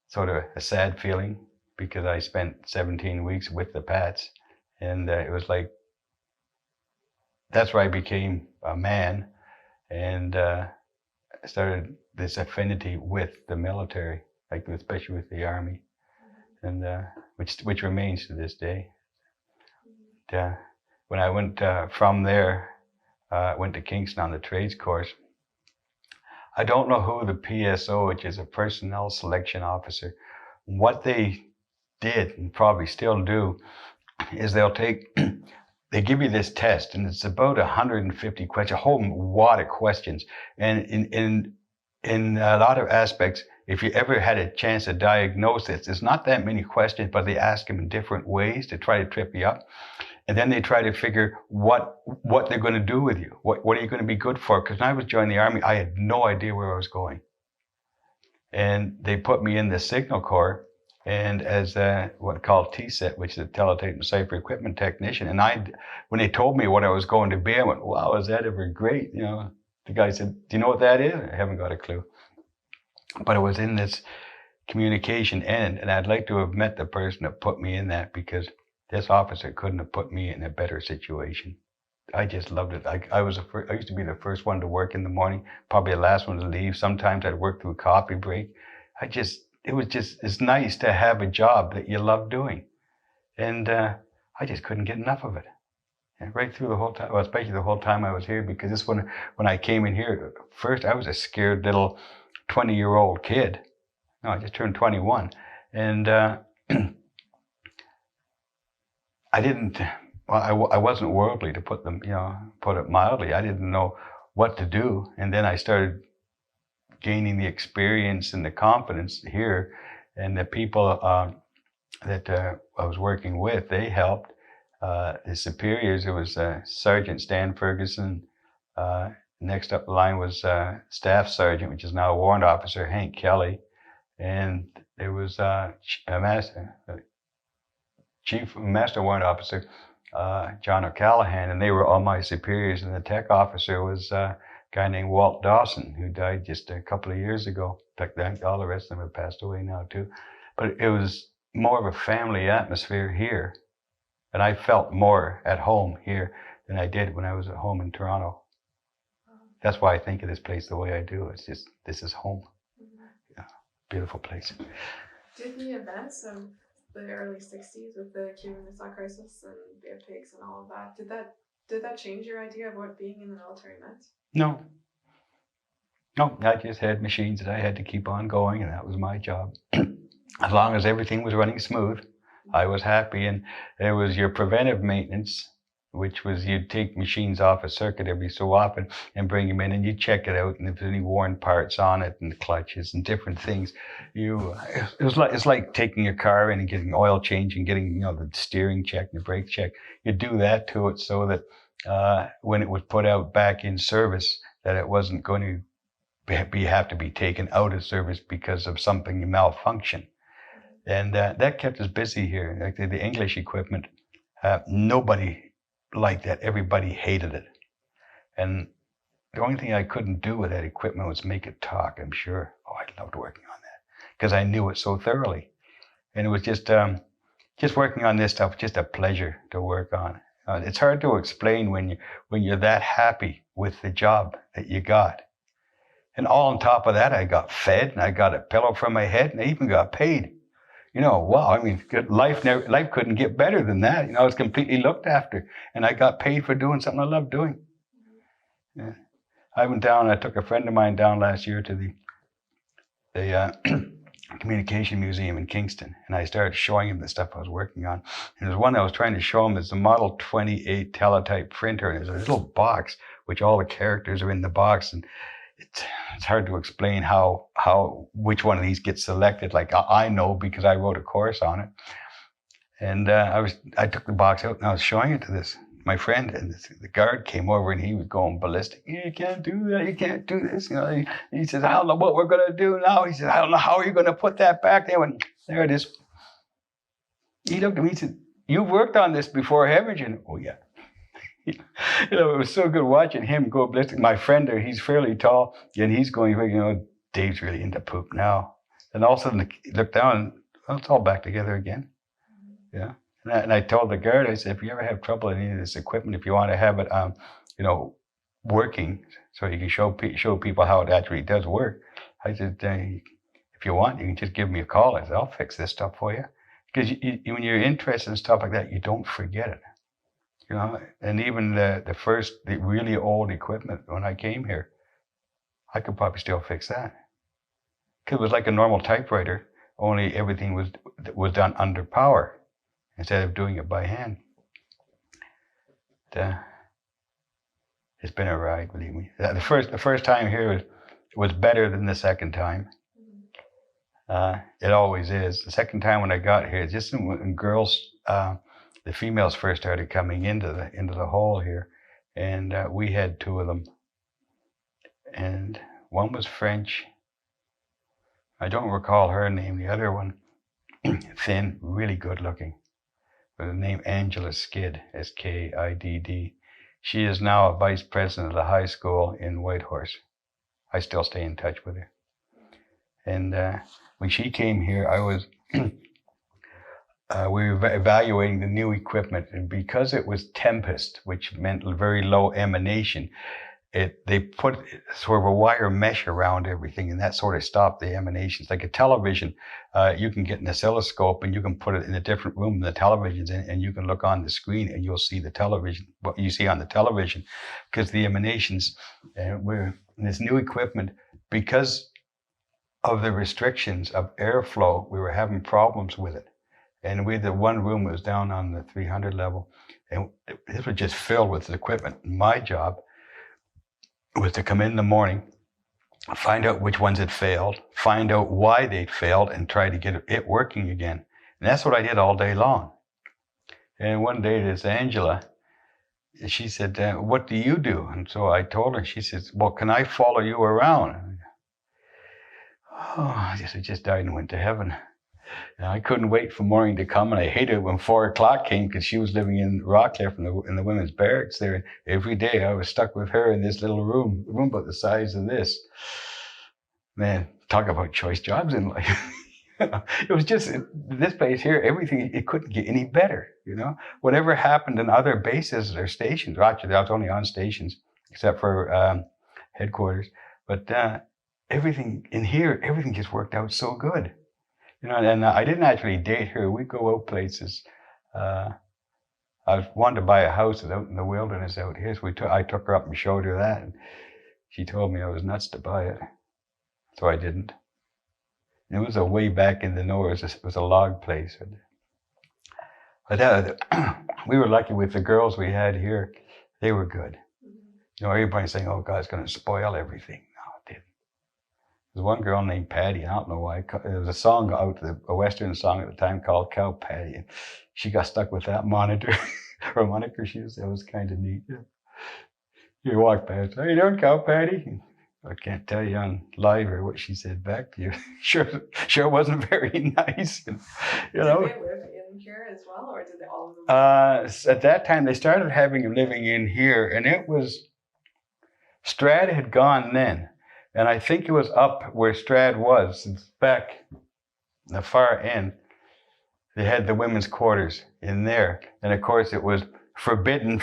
sort of a sad feeling because I spent 17 weeks with the Pats, and it was like, that's where I became a man, and started this affinity with the military, like especially with the Army, and which remains to this day. When I went from there, went to Kingston on the trades course. I don't know who the PSO, which is a personnel selection officer, what they did and probably still do is they give you this test, and it's about 150 questions, a whole wad of questions. And in a lot of aspects, if you ever had a chance to diagnose this, there's not that many questions, but they ask them in different ways to try to trip you up. And then they try to figure what they're going to do with you. What are you going to be good for? Because when I was joining the Army, I had no idea where I was going. And they put me in the Signal Corps, and as what called TSET, which is a Teletype and Cipher equipment technician. And when they told me what I was going to be, I went, wow, is that ever great? You know, the guy said, do you know what that is? I haven't got a clue. But I was in this communication end, and I'd like to have met the person that put me in that, because This officer couldn't have put me in a better situation. I just loved it. I used to be the first one to work in the morning, probably the last one to leave. Sometimes I'd work through a coffee break. It's nice to have a job that you love doing. And I just couldn't get enough of it. And right through the whole time, well, especially the whole time I was here, because this one, when I came in here, first I was a scared little 20-year-old kid. No, I just turned 21. And I wasn't worldly, to put it mildly. I didn't know what to do. And then I started gaining the experience and the confidence here. And the people that I was working with, they helped. The superiors, it was Sergeant Stan Ferguson. Next up the line was Staff Sergeant, which is now a Warrant Officer, Hank Kelly. And there was Chief Master Warrant Officer, John O'Callahan, and they were all my superiors. And the tech officer was a guy named Walt Dawson, who died just a couple of years ago. In fact, all the rest of them have passed away now too. But it was more of a family atmosphere here. And I felt more at home here than I did when I was at home in Toronto. That's why I think of this place the way I do. It's just, this is home. Yeah, beautiful place. Did the events of the early 60s with the Cuban Missile Crisis and Bay of Pigs and all of that, did that change your idea of what being in the military meant? No. No, I just had machines that I had to keep on going, and that was my job. As long as everything was running smooth, I was happy. And there was your preventive maintenance, which was you'd take machines off a circuit every so often and bring them in, and you'd check it out, and if there's any worn parts on it and the clutches and different things, it's like taking your car in and getting oil change and getting the steering check and the brake check. You do that to it so that when it was put out back in service, that it wasn't going to have to be taken out of service because of something malfunction. And that kept us busy here. Like the English equipment, nobody liked that. Everybody hated it. And the only thing I couldn't do with that equipment was make it talk, I'm sure. Oh, I loved working on that because I knew it so thoroughly. And it was just working on this stuff, just a pleasure to work on. It's hard to explain when you're that happy with the job that you got. And all on top of that, I got fed, and I got a pillow for my head, and I even got paid. Wow, I mean, life couldn't get better than that. I was completely looked after, and I got paid for doing something I loved doing. Yeah. I took a friend of mine down last year to the Communication Museum in Kingston, and I started showing him the stuff I was working on. And there's one I was trying to show him is the Model 28 Teletype printer, and there's a little box, which all the characters are in the box, and it's hard to explain which one of these gets selected. Like I know because I wrote a course on it. And I took the box out and I was showing it to my friend, and the guard came over and he was going ballistic. You can't do that. You can't do this. He says, I don't know what we're going to do now. He says, I don't know how you're going to put that back there. And there it is. He looked at me and said, you've worked on this before, haven't you? Oh, yeah. It was so good watching him go ballistic. My friend there, he's fairly tall, and he's going, Dave's really into poop now. And all of a sudden, he looked down, and it's all back together again. Yeah. And I told the guard, I said, if you ever have trouble in any of this equipment, if you want to have it, working, so you can show people how it actually does work, I said, if you want, you can just give me a call. I said, I'll fix this stuff for you. Because when you're interested in stuff like that, you don't forget it. And even the really old equipment when I came here, I could probably still fix that. Because it was like a normal typewriter, only everything was done under power instead of doing it by hand. It's been a ride, believe me. The first time here was better than the second time. It always is. The second time when I got here, just when girls. The females first started coming into the hall here, and we had two of them. And one was French. I don't recall her name. The other one, thin, really good looking, with the name Angela Skid, Skidd. She is now a vice president of the high school in Whitehorse. I still stay in touch with her. And when she came here, we were evaluating the new equipment, and because it was tempest, which meant very low emanation, they put sort of a wire mesh around everything, and that sort of stopped the emanations. Like a television, you can get an oscilloscope and you can put it in a different room than the television's in, and you can look on the screen and you'll see the television, what you see on the television, because the emanations were in this new equipment. Because of the restrictions of airflow, we were having problems with it. And we had the one room that was down on the 300 level, and this was just filled with equipment. My job was to come in the morning, find out which ones had failed, find out why they'd failed, and try to get it working again. And that's what I did all day long. And one day, this Angela, she said, what do you do? And so I told her, she says, well, can I follow you around? Oh, I just died and went to heaven. And I couldn't wait for morning to come, and I hated it when 4 o'clock came, because she was living in Rockcliffe in the women's barracks there. Every day I was stuck with her in this little room about the size of this. Man, talk about choice jobs in life. It was just, this place here, everything, it couldn't get any better, you know. Whatever happened in other bases or stations, actually I was only on stations, except for headquarters, but everything in here, everything just worked out so good. You know, and I didn't actually date her. We'd go out places. I wanted to buy a house out in the wilderness out here, so I took her up and showed her that. And she told me I was nuts to buy it, so I didn't. And it was a way back in the north. It was a log place. But we were lucky with the girls we had here. They were good. You know, everybody's saying, oh, God's going to spoil everything. There's one girl named Patty. I don't know why. There was a song out, a Western song at the time called Cow Patty. And she got stuck with that monitor or moniker. That was kind of neat. Yeah. You walk past, how you doing, Cow Patty? I can't tell you on live or what she said back to you. Sure wasn't very nice. You know. Did they live in here as well, or did they all of them? At that time, they started having them living in here, and it was, Strad had gone then. And I think it was up where Strad was, back the far end. They had the women's quarters in there. And of course it was forbidden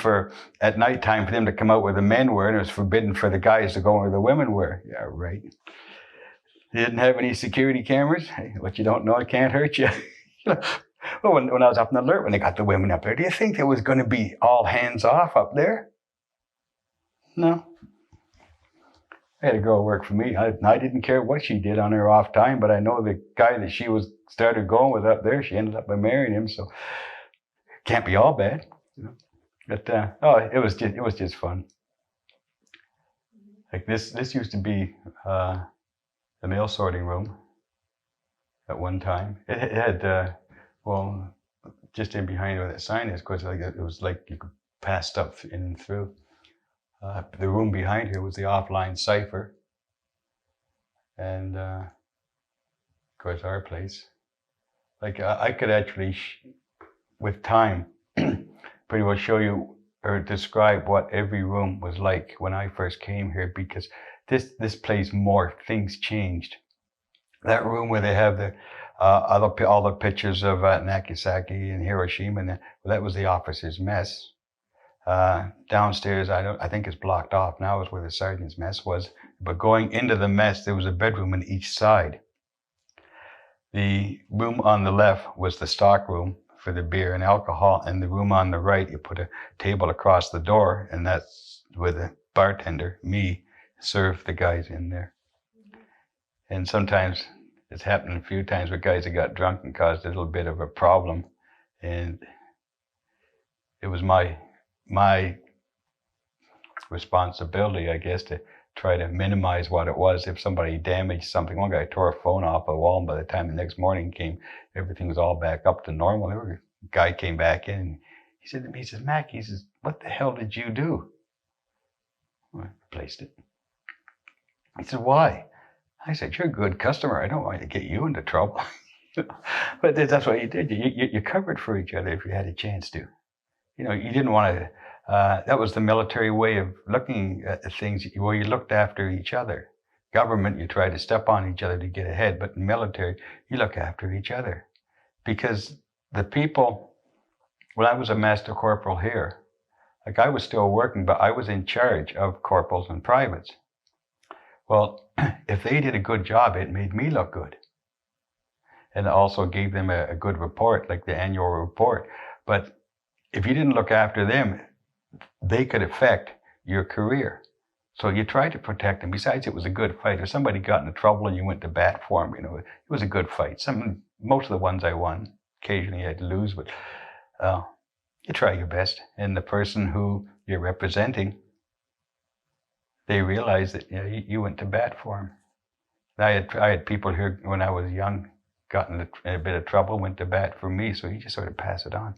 at nighttime for them to come out where the men were, and it was forbidden for the guys to go where the women were. Yeah, right. They didn't have any security cameras. Hey, what you don't know, it can't hurt you. Well, when I was up in the alert, when they got the women up there, do you think there was going to be all hands off up there? No. I had a girl work for me. I didn't care what she did on her off time, but I know the guy that she started going with up there, she ended up by marrying him, so can't be all bad. You know? But it was just fun. Like this used to be the mail sorting room at one time. It had just in behind where that sign is, because it was like you could pass stuff in and through. The room behind here was the offline Cipher, and of course our place. Like I could actually, with time, pretty well show you or describe what every room was like when I first came here, because this place morphed, things changed. That room where they have all the pictures of Nagasaki and Hiroshima, and that was the officers' mess. Downstairs, I think it's blocked off now, is where the sergeant's mess was. But going into the mess, there was a bedroom on each side. The room on the left was the stock room for the beer and alcohol, and the room on the right, you put a table across the door, and that's where the bartender, me, served the guys in there. And sometimes, it's happened a few times where guys that got drunk and caused a little bit of a problem, and it was my responsibility, I guess, to try to minimize what it was. If somebody damaged something, one guy tore a phone off a wall, and by the time the next morning came, everything was all back up to normal. A guy came back in, and he said to me, he says, Mac, he says, what the hell did you do? Well, I replaced it. He said, why? I said, you're a good customer. I don't want to get you into trouble. But that's what you did. You covered for each other if you had a chance to. You know, you didn't want to, that was the military way of looking at things, where you looked after each other. Government, you try to step on each other to get ahead, but in military, you look after each other. Because the people, when I was a master corporal here, like I was still working, but I was in charge of corporals and privates. Well, if they did a good job, it made me look good. And it also gave them a good report, like the annual report. But if you didn't look after them, they could affect your career. So you tried to protect them. Besides, it was a good fight. If somebody got into trouble and you went to bat for them, it was a good fight. Most of the ones I won. Occasionally I'd lose, but you try your best. And the person who you're representing, they realize that you went to bat for them. I had people here when I was young, got in a bit of trouble, went to bat for me. So you just sort of pass it on,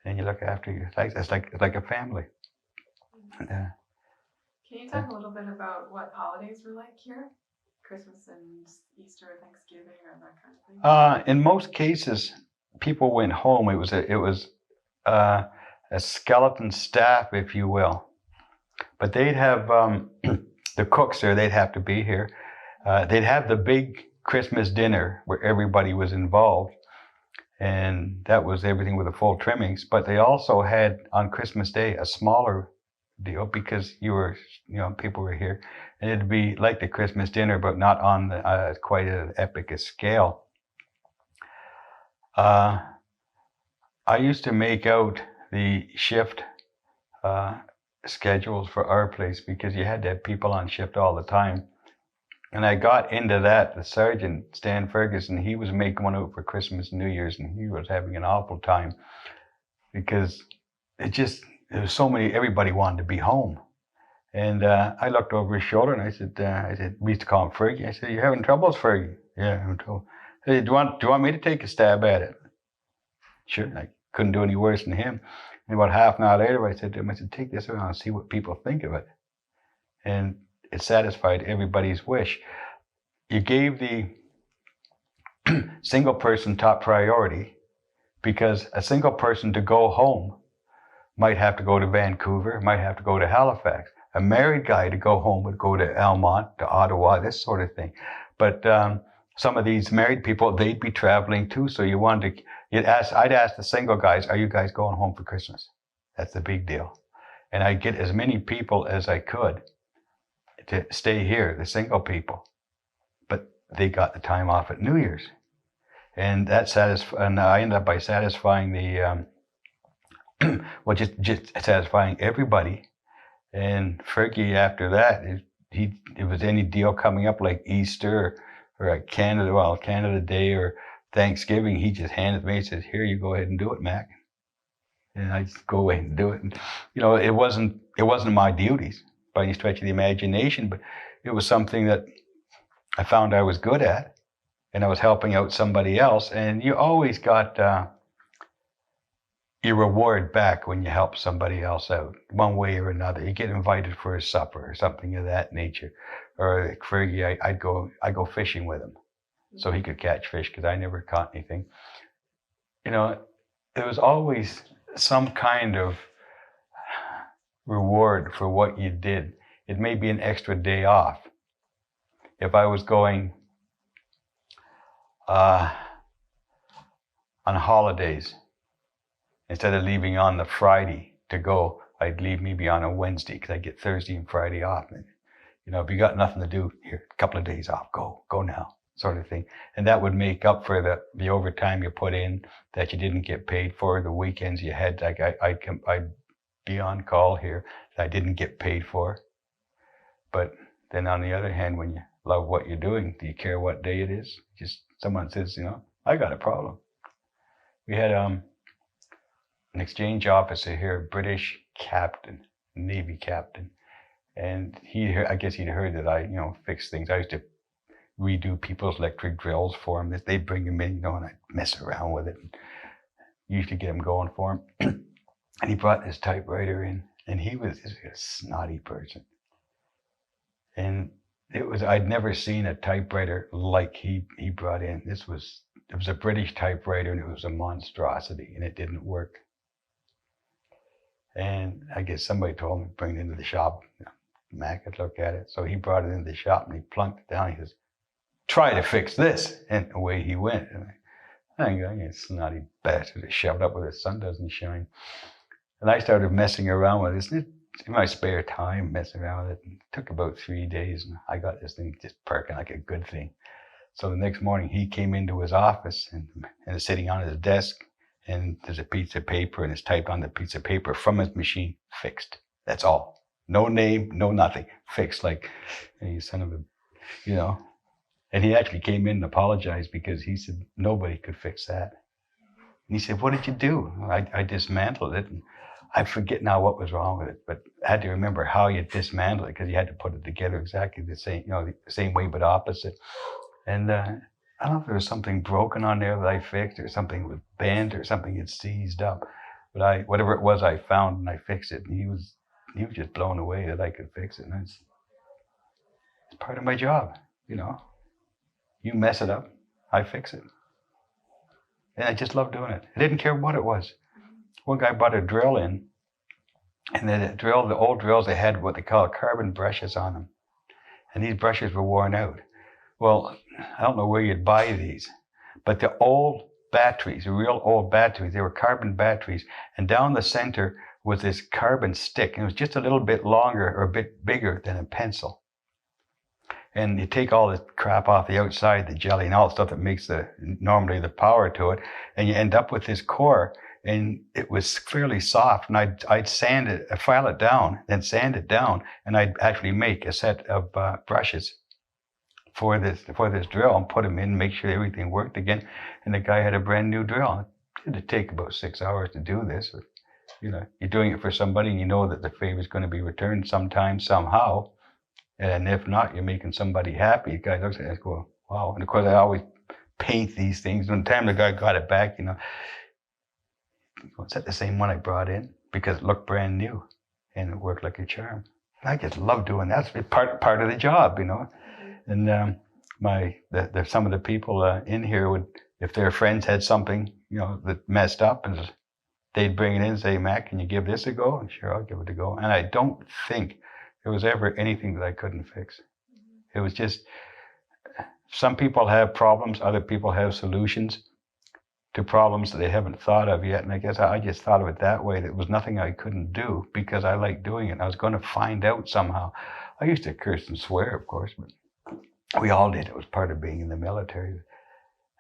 and you look after you. It's like a family. Can you talk a little bit about what holidays were like here? Christmas and Easter, Thanksgiving, or that kind of thing? In most cases, people went home. It was a skeleton staff, if you will. But they'd have the cooks there. They'd have to be here. They'd have the big Christmas dinner where everybody was involved, and that was everything with the full trimmings. But they also had on Christmas Day a smaller deal because people were here, and it'd be like the Christmas dinner, but not on quite an epic a scale. I used to make out the shift schedules for our place because you had to have people on shift all the time. And I got into that. The sergeant, Stan Ferguson, he was making one out for Christmas and New Year's, and he was having an awful time because there was so many, everybody wanted to be home. And I looked over his shoulder and I said, we used to call him Fergie. I said, "You having troubles, Fergie?" "Yeah, I'm trouble." "Hey, do you want me to take a stab at it?" Sure, I couldn't do any worse than him. And about half an hour later, I said to him, "Take this around and see what people think of it." And it satisfied everybody's wish. You gave the single person top priority because a single person to go home might have to go to Vancouver, might have to go to Halifax. A married guy to go home would go to Almont, to Ottawa, this sort of thing. But some of these married people, they'd be traveling too. So I'd ask the single guys, "Are you guys going home for Christmas?" That's the big deal. And I'd get as many people as I could to stay here, the single people. But they got the time off at New Year's. And and I ended up by satisfying the, just satisfying everybody. And Fergie, after that, if it was any deal coming up like Easter or Canada Day or Thanksgiving, he just handed me and says, "Here, you go ahead and do it, Mac." And I just go away and do it. And, it wasn't my duties by any stretch of the imagination, but it was something that I found I was good at, and I was helping out somebody else. And you always got your reward back when you help somebody else out, one way or another. You get invited for a supper or something of that nature. Or like Fergie, I'd go fishing with him, so he could catch fish because I never caught anything. There was always some kind of reward for what you did. It may be an extra day off. If I was going on holidays, instead of leaving on the Friday to go, I'd leave maybe on a Wednesday because I get Thursday and Friday off. And, if you got nothing to do, here, a couple of days off, go now, sort of thing. And that would make up for the overtime you put in that you didn't get paid for, the weekends you had. Like I'd be on call here that I didn't get paid for. But then on the other hand, when you love what you're doing, do you care what day it is? Just someone says, "I got a problem." We had an exchange officer here, British captain, Navy captain. And I guess he'd heard that I, fix things. I used to redo people's electric drills for him. They'd bring him in, and I'd mess around with it. And usually get him going for him. And he brought his typewriter in, and he was a snotty person. And I'd never seen a typewriter like he brought in. It was a British typewriter, and it was a monstrosity, and it didn't work. And I guess somebody told me to bring it into the shop. Mac could look at it. So he brought it into the shop and he plunked it down. He says, "Try to fix this." And away he went. And I think a snotty bastard is shoved up where the sun doesn't shine. And I started messing around with this in my spare time, messing around with it. And it took about 3 days, and I got this thing just perking like a good thing. So the next morning, he came into his office and is sitting on his desk, and there's a piece of paper, and it's typed on the piece of paper from his machine, fixed. That's all. No name, no nothing. Fixed, like, hey, you son of a, you know. And he actually came in and apologized because he said nobody could fix that. And he said, what did you do? I dismantled it. And I forget now what was wrong with it, but I had to remember how you dismantled it because you had to put it together exactly the same, the same way but opposite. And I don't know if there was something broken on there that I fixed or something was bent or something had seized up. But whatever it was, I found and I fixed it. And he was just blown away that I could fix it. And it's part of my job, You mess it up, I fix it. And I just love doing it. I didn't care what it was. One guy brought a drill in, and the old drills, they had what they call carbon brushes on them. And these brushes were worn out. Well, I don't know where you'd buy these, but the old batteries, the real old batteries, they were carbon batteries, and down the center was this carbon stick, and it was just a little bit longer or a bit bigger than a pencil. And you take all the crap off the outside, the jelly and all the stuff that makes normally the power to it, and you end up with this core, and it was fairly soft, and I'd sand it, file it down, then sand it down, and I'd actually make a set of brushes for this drill and put them in, make sure everything worked again. And the guy had a brand new drill. It would take about 6 hours to do this. But, you're doing it for somebody, and you know that the favor is going to be returned sometime, somehow. And if not, you're making somebody happy. The guy looks at it and goes, wow. And of course, I always paint these things. When the time the guy got it back, is that the same one I brought in? Because it looked brand new and it worked like a charm. And I just love doing that. It's part of the job, And some of the people in here would, if their friends had something, that messed up, and they'd bring it in and say, Matt, can you give this a go? And sure, I'll give it a go. And I don't think there was ever anything that I couldn't fix. It was just, some people have problems, other people have solutions to problems that they haven't thought of yet. And I guess I just thought of it that way. There was nothing I couldn't do because I liked doing it. I was going to find out somehow. I used to curse and swear, of course, but we all did. It was part of being in the military.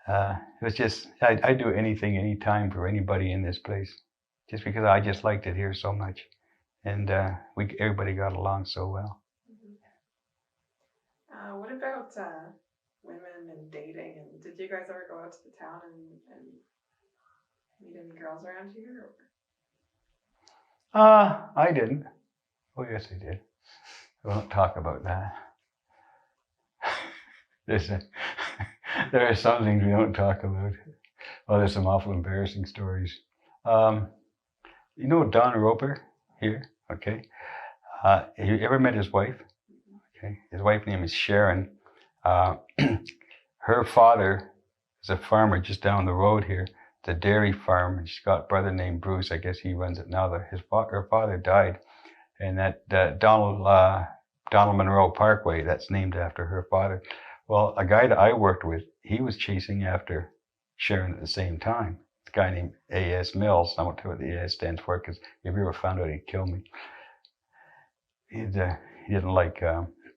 It was just, I'd do anything, anytime for anybody in this place, just because I just liked it here so much. And everybody got along so well. What about women and dating? And did you guys ever go out to the town and meet any girls around here? I didn't. Oh, yes, I did. I won't talk about that. There are some things we don't talk about. Well, there's some awful embarrassing stories. Don Roper here? Okay. You ever met his wife? Okay. His wife's name is Sharon. Her father is a farmer just down the road here. It's a dairy farm, and she's got a brother named Bruce. I guess he runs it now. Her father died, and that Donald Monroe Parkway, that's named after her father. Well, a guy that I worked with, he was chasing after Sharon at the same time. A guy named A.S. Mills. I won't tell you what the A.S. stands for, because if you ever found out, he'd kill me. He didn't like,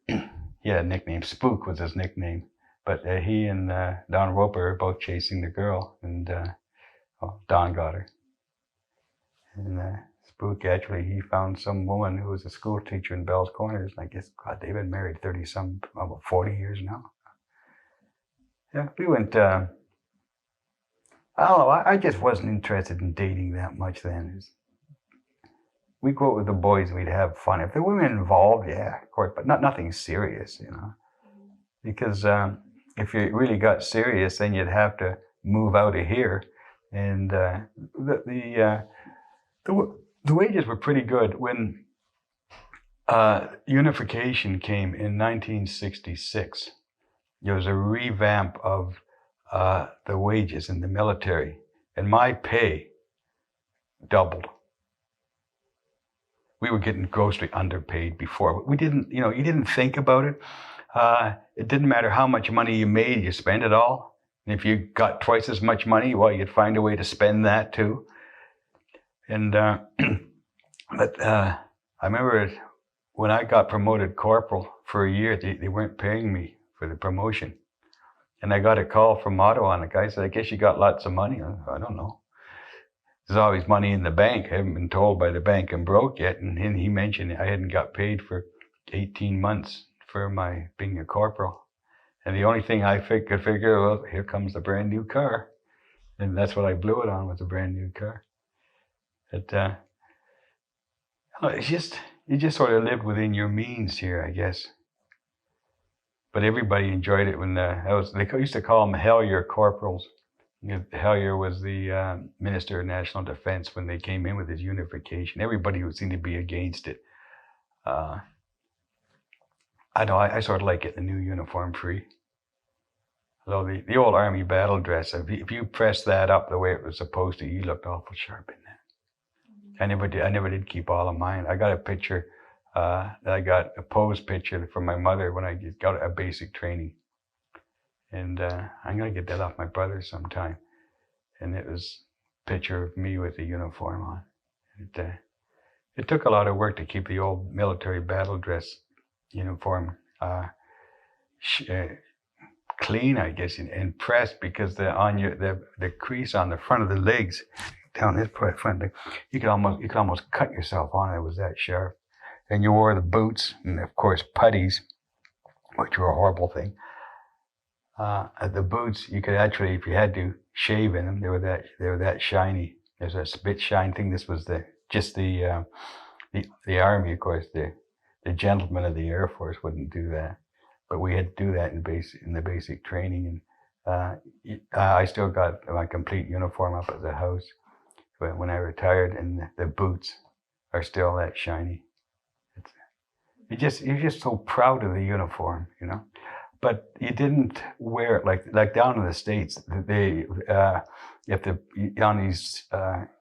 he had a nickname. Spook was his nickname. But he and Don Roper are both chasing the girl, and Don got her. And Spook, actually, he found some woman who was a school teacher in Bell's Corners. And I guess, God, they've been married 40 years now. Yeah, we went, I don't know, I just wasn't interested in dating that much then. We'd go out with the boys and we'd have fun. If there were women involved, yeah, of course, but nothing serious, Because if you really got serious, then you'd have to move out of here. And the wages were pretty good. When unification came in 1966, there was a revamp of the wages in the military, and my pay doubled. We were getting grossly underpaid before. We didn't, you didn't think about it. It didn't matter how much money you made, you spent it all. And if you got twice as much money, well, you'd find a way to spend that too. And but I remember when I got promoted corporal for a year, they weren't paying me for the promotion. And I got a call from Ottawa, and the guy said, I guess you got lots of money. I don't know. There's always money in the bank. I haven't been told by the bank I'm broke yet. And he mentioned I hadn't got paid for 18 months for my being a corporal. And the only thing I could figure, well, here comes a brand new car. And that's what I blew it on, was a brand new car. But it's just, you just sort of live within your means here, I guess. But everybody enjoyed it when they used to call them Hellier corporals. Hellier was the Minister of National Defense when they came in with his unification. Everybody seemed to be against it. I know, I sort of like it, the new uniform free. Although the old army battle dress, if you press that up the way it was supposed to, you looked awful sharp in that. I never did keep all of mine. I got a picture, I got a pose picture from my mother when I got a basic training. And I'm going to get that off my brother sometime. And it was a picture of me with the uniform on. It took a lot of work to keep the old military battle dress uniform clean, I guess, and pressed, because the crease on the front of the legs, down this front, you could almost cut yourself on it. It was that sharp. And you wore the boots, and of course puttees, which were a horrible thing. The boots, you could actually, if you had to, shave in them. They were that shiny. There's a spit shine thing. This was the army, of course. The gentlemen of the Air Force wouldn't do that, but we had to do that in the basic training. And I still got my complete uniform up at the house when I retired, and the boots are still that shiny. You're just so proud of the uniform, But you didn't wear it like down in the States. On these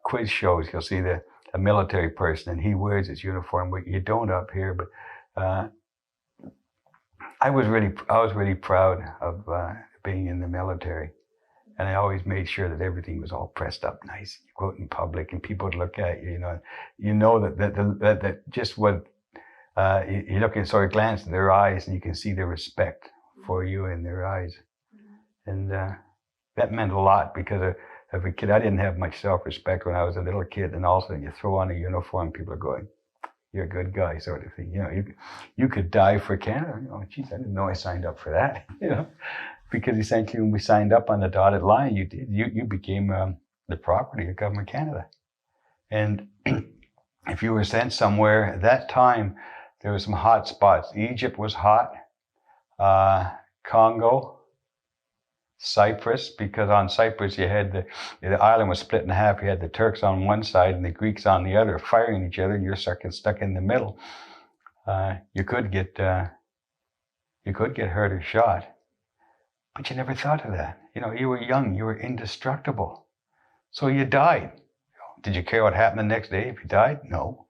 quiz shows, you'll see a military person, and he wears his uniform, but you don't up here. But I was really proud of being in the military, and I always made sure that everything was all pressed up nice. You go out in public, and people would look at you. That just what you look and sort of glance in their eyes, and you can see the respect for you in their eyes. And that meant a lot, because as a kid, I didn't have much self-respect when I was a little kid, and all of a sudden you throw on a uniform, people are going, you're a good guy, sort of thing. You could die for Canada. Geez, I didn't know I signed up for that, because essentially when we signed up on the dotted line, you became the property of Government Canada. And if you were sent somewhere at that time, there were some hot spots. Egypt was hot. Congo, Cyprus, because on Cyprus you had the island was split in half. You had the Turks on one side and the Greeks on the other, firing each other, and you're stuck in the middle. You could get hurt or shot, but you never thought of that. You were young, you were indestructible, so you died. Did you care what happened the next day if you died? No.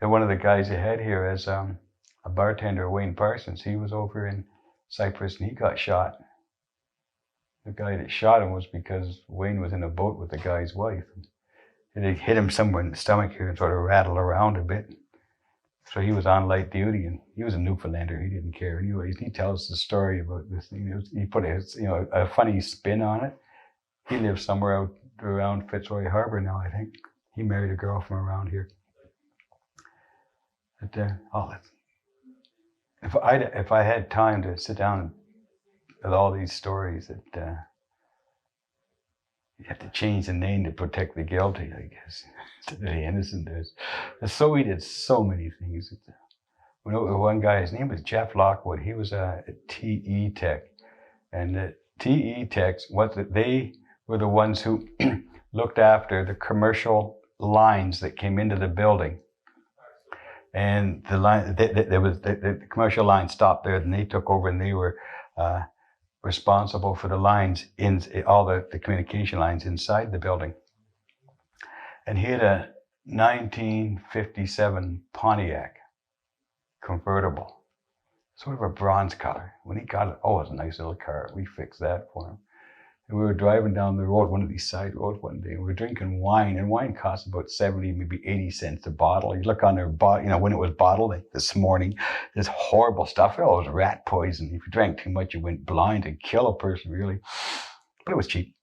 And one of the guys you had here as a bartender, Wayne Parsons, he was over in Cyprus and he got shot. The guy that shot him was because Wayne was in a boat with the guy's wife. And it hit him somewhere in the stomach here and sort of rattled around a bit. So he was on light duty, and he was a Newfoundlander. He didn't care. Anyways, he tells the story about this thing. He put a funny spin on it. He lives somewhere out around Fitzroy Harbor now, I think. He married a girl from around here. But if I had time to sit down with all these stories, that you have to change the name to protect the guilty, I guess, to the innocent. So we did so many things. One guy, his name was Jeff Lockwood. He was a TE tech, and the TE techs, they were the ones who looked after the commercial lines that came into the building. And the commercial line stopped there, and they took over, and they were responsible for the lines all the communication lines inside the building. And he had a 1957 Pontiac convertible, sort of a bronze color. When he got it, oh, it was a nice little car. We fixed that for him. And we were driving down the road, one of these side roads one day, and we were drinking wine, and wine costs about 70, maybe 80 cents a bottle. You look on their bottle, you know, when it was bottled like this morning, this horrible stuff. Oh, it was rat poison. If you drank too much, you went blind and kill a person, really. But it was cheap.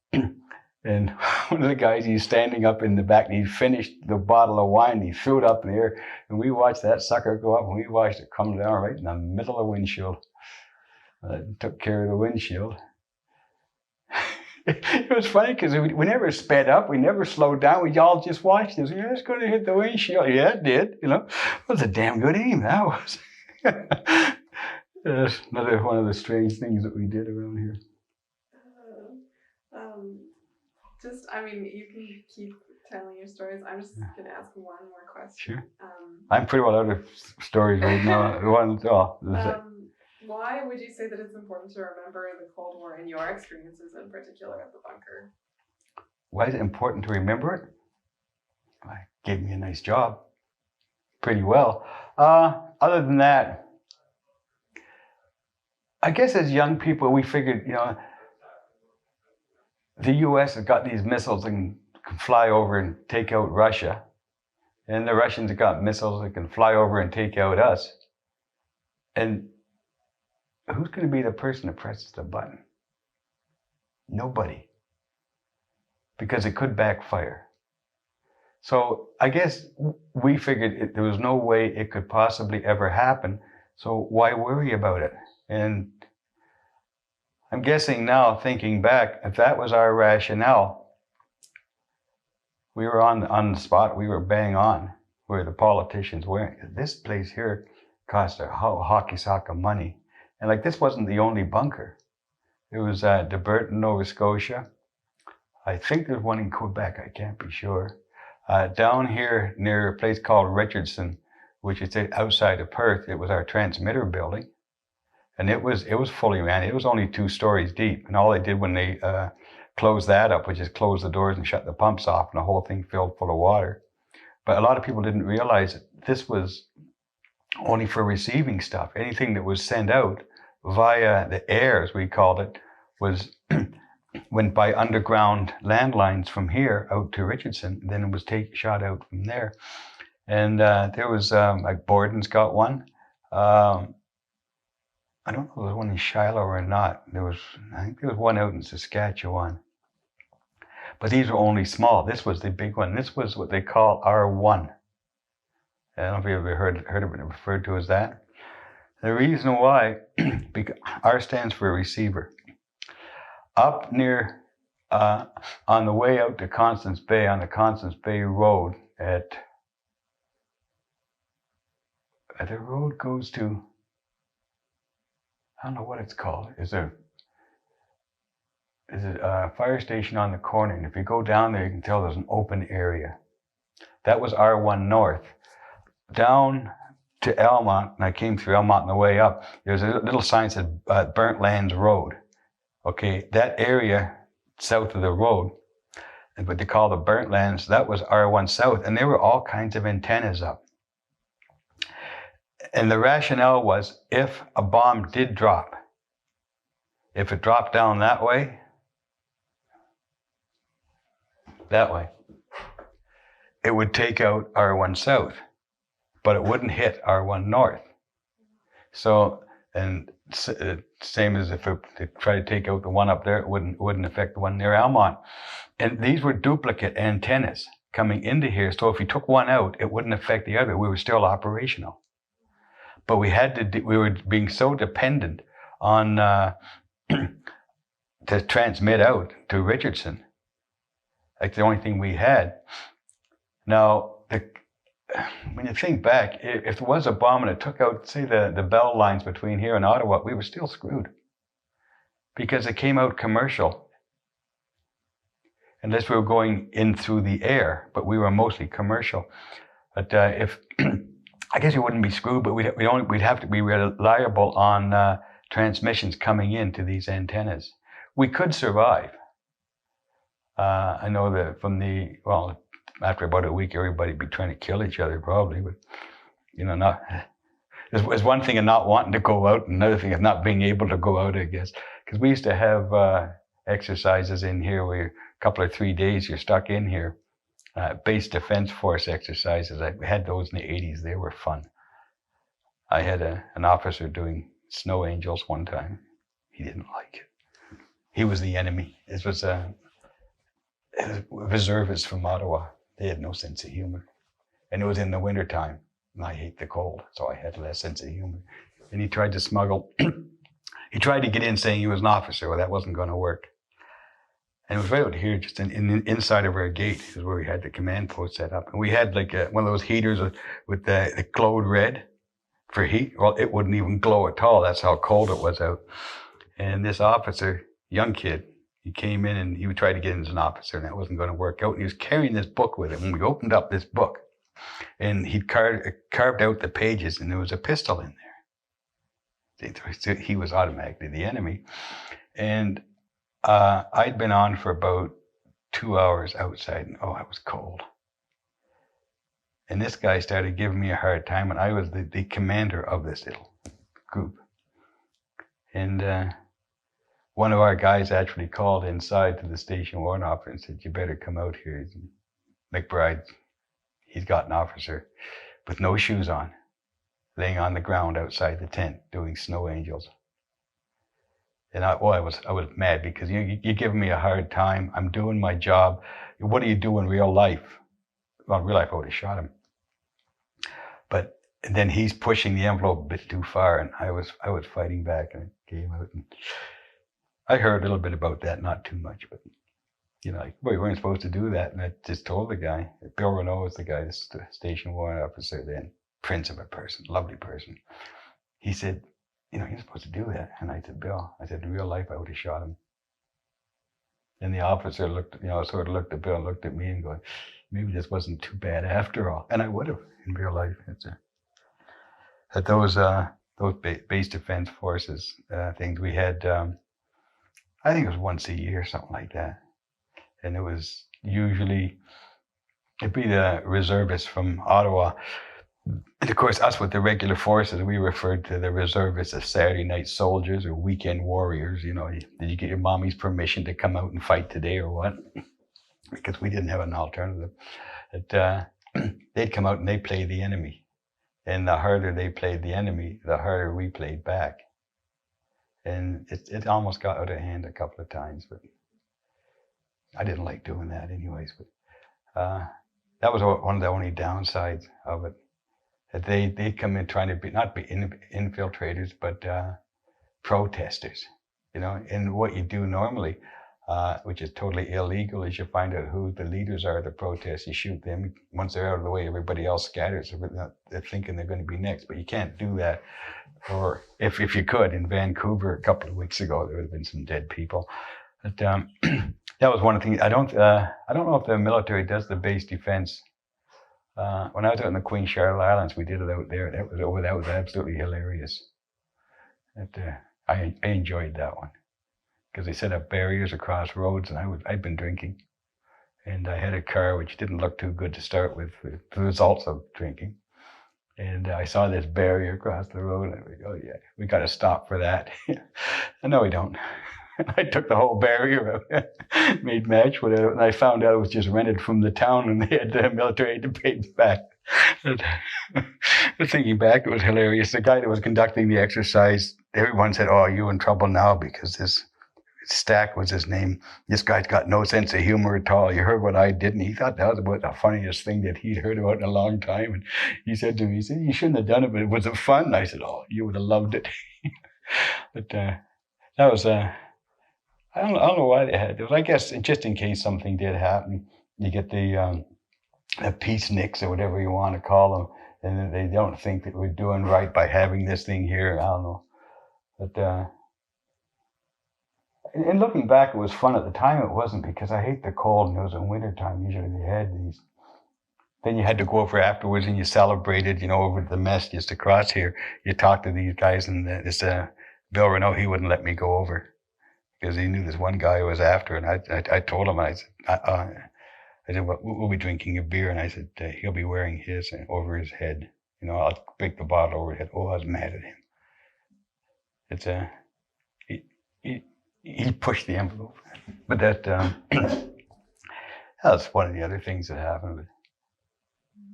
And one of the guys, he's standing up in the back, and he finished the bottle of wine, and he threw it up in the air, and we watched that sucker go up, and we watched it come down right in the middle of the windshield. Took care of the windshield. It was funny because we never sped up, we never slowed down, we all just watched it. Yeah, it's going to hit the windshield. Yeah, it did, you know. It was a damn good aim, that was. That's another one of the strange things that we did around here. I mean, you can keep telling your stories. I'm just going to ask one more question. Sure. I'm pretty well out of stories right now. Why would you say that it's important to remember the Cold War and your experiences in particular at the bunker? Why is it important to remember it? Well, it gave me a nice job. Pretty well. Other than that, I guess as young people, we figured, you know, the U.S. has got these missiles and can fly over and take out Russia. And the Russians have got missiles that can fly over and take out us. And who's going to be the person that presses the button? Nobody. Because it could backfire. So I guess we figured there was no way it could possibly ever happen. So why worry about it? And I'm guessing now, thinking back, if that was our rationale, we were on the spot, we were bang on where the politicians weren't. This place here cost a hockey sock of money. And like, this wasn't the only bunker. There was DeBert in Nova Scotia. I think there's one in Quebec, I can't be sure. Down here near a place called Richardson, which is outside of Perth, it was our transmitter building. And it was fully manned. It was only 2 stories deep. And all they did when they closed that up was just close the doors and shut the pumps off, and the whole thing filled full of water. But a lot of people didn't realize that this was only for receiving stuff. Anything that was sent out via the air, as we called it, went by underground landlines from here out to Richardson. Then it was shot out from there. And there was, like Borden's got one. I don't know if there was one in Shiloh or not. I think there was one out in Saskatchewan. But these were only small. This was the big one. This was what they call R1. I don't know if you ever heard of it referred to as that. The reason why, because R stands for receiver. Up near, on the way out to Constance Bay, on the Constance Bay Road the road goes to, I don't know what it's called. Is it a fire station on the corner? And if you go down there, you can tell there's an open area. That was R1 North. Down to Elmont, and I came through Elmont on the way up, there's a little sign that said Burnt Lands Road. Okay, that area south of the road, what they call the Burnt Lands, that was R1 South, and there were all kinds of antennas up. And the rationale was, if a bomb did drop, if it dropped down that way, it would take out R1 South, but it wouldn't hit R1 North. So, and same as if they tried to take out the one up there, it wouldn't affect the one near Almont. And these were duplicate antennas coming into here. So if you took one out, it wouldn't affect the other. We were still operational. But we were being so dependent on to transmit out to Richardson. Like the only thing we had. Now, when you think back, if there was a bomb and it took out, say, the bell lines between here and Ottawa, we were still screwed. Because it came out commercial. Unless we were going in through the air, but we were mostly commercial. But I guess we wouldn't be screwed, but we'd have to be reliable on transmissions coming into these antennas. We could survive. I know that after about a week, everybody'd be trying to kill each other probably, but, not There's one thing of not wanting to go out, and another thing of not being able to go out, I guess. Because we used to have exercises in here where a couple or 3 days you're stuck in here. Base Defense Force exercises. I had those in the 80s. They were fun. I had an officer doing snow angels one time. He didn't like it. He was the enemy. It was a reservist from Ottawa. They had no sense of humor. And it was in the wintertime. And I hate the cold, so I had less sense of humor. And he tried to smuggle. He tried to get in saying he was an officer. Well, that wasn't going to work. And it was right out here, just inside of our gate, is where we had the command post set up. And we had like one of those heaters with the glowed red for heat. Well, it wouldn't even glow at all. That's how cold it was out. And this officer, young kid, he came in and he would try to get in as an officer, and that wasn't going to work out. And he was carrying this book with him. And we opened up this book, and he'd carved out the pages, and there was a pistol in there. He was automatically the enemy. And I'd been on for about 2 hours outside, and I was cold. And this guy started giving me a hard time, and I was the commander of this little group. And one of our guys actually called inside to the station warrant officer and said, "You better come out here. McBride, he's got an officer with no shoes on, laying on the ground outside the tent doing snow angels." And I was mad because you're giving me a hard time. I'm doing my job. What do you do in real life? Well, in real life, I would have shot him. But then he's pushing the envelope a bit too far, and I was fighting back, and it came out. And I heard a little bit about that, not too much, but like, well, you weren't supposed to do that. And I just told the guy. Bill Renault was the guy, the station warrant officer then, prince of a person, lovely person. He said, "You're supposed to do that." And I said, "Bill," "in real life, I would have shot him." And the officer sort of looked at Bill and looked at me and going, maybe this wasn't too bad after all. And I would have in real life. At those base defense forces things, we had, I think it was once a year, something like that. And it was usually, it'd be the reservists from Ottawa. And of course, us with the regular forces, we referred to the reservists as Saturday night soldiers or weekend warriors. Did you get your mommy's permission to come out and fight today or what? Because we didn't have an alternative. They'd come out and they played the enemy. And the harder they played the enemy, the harder we played back. And it almost got out of hand a couple of times, but I didn't like doing that anyways. But that was one of the only downsides of it. That they'd come in trying to not be infiltrators, but protesters, And what you do normally, which is totally illegal, is you find out who the leaders are of the protests. You shoot them. Once they're out of the way, everybody else scatters. They're thinking they're going to be next, but you can't do that. Or if you could, in Vancouver a couple of weeks ago, there would have been some dead people. But that was one of the things. I don't know if the military does the base defense. When I was out in the Queen Charlotte Islands, we did it out there. That was absolutely hilarious. I enjoyed that one because they set up barriers across roads, and I'd been drinking, and I had a car which didn't look too good to start with, the results of drinking. And I saw this barrier across the road, and I went, "Oh yeah, we got to stop for that." And no, we don't. I took the whole barrier out, made match with it, and I found out it was just rented from the town, and they had the military to pay it back. Thinking back, it was hilarious. The guy that was conducting the exercise, everyone said, "Oh, you're in trouble now because this Stack was his name. This guy's got no sense of humor at all. You heard what I did," and he thought that was about the funniest thing that he'd heard about in a long time. And he said to me, "You shouldn't have done it, but was it fun?" And I said, "Oh, you would have loved it." But that was I don't know why they had it. I guess just in case something did happen, you get the peaceniks or whatever you want to call them, and they don't think that we're doing right by having this thing here. I don't know. But and looking back, it was fun. At the time, it wasn't, because I hate the cold, and it was in wintertime. Usually they had these. Then you had to go over afterwards, and you celebrated, over the mess just across here. You talked to these guys, and this Bill Renault, he wouldn't let me go over because he knew this one guy who was after, and I told him, I said, "Well, we'll be drinking a beer," and I said, "He'll be wearing his over his head." You know, I'll break the bottle over his head. Oh, I was mad at him. It's he pushed the envelope. But that's one of the other things that happened. But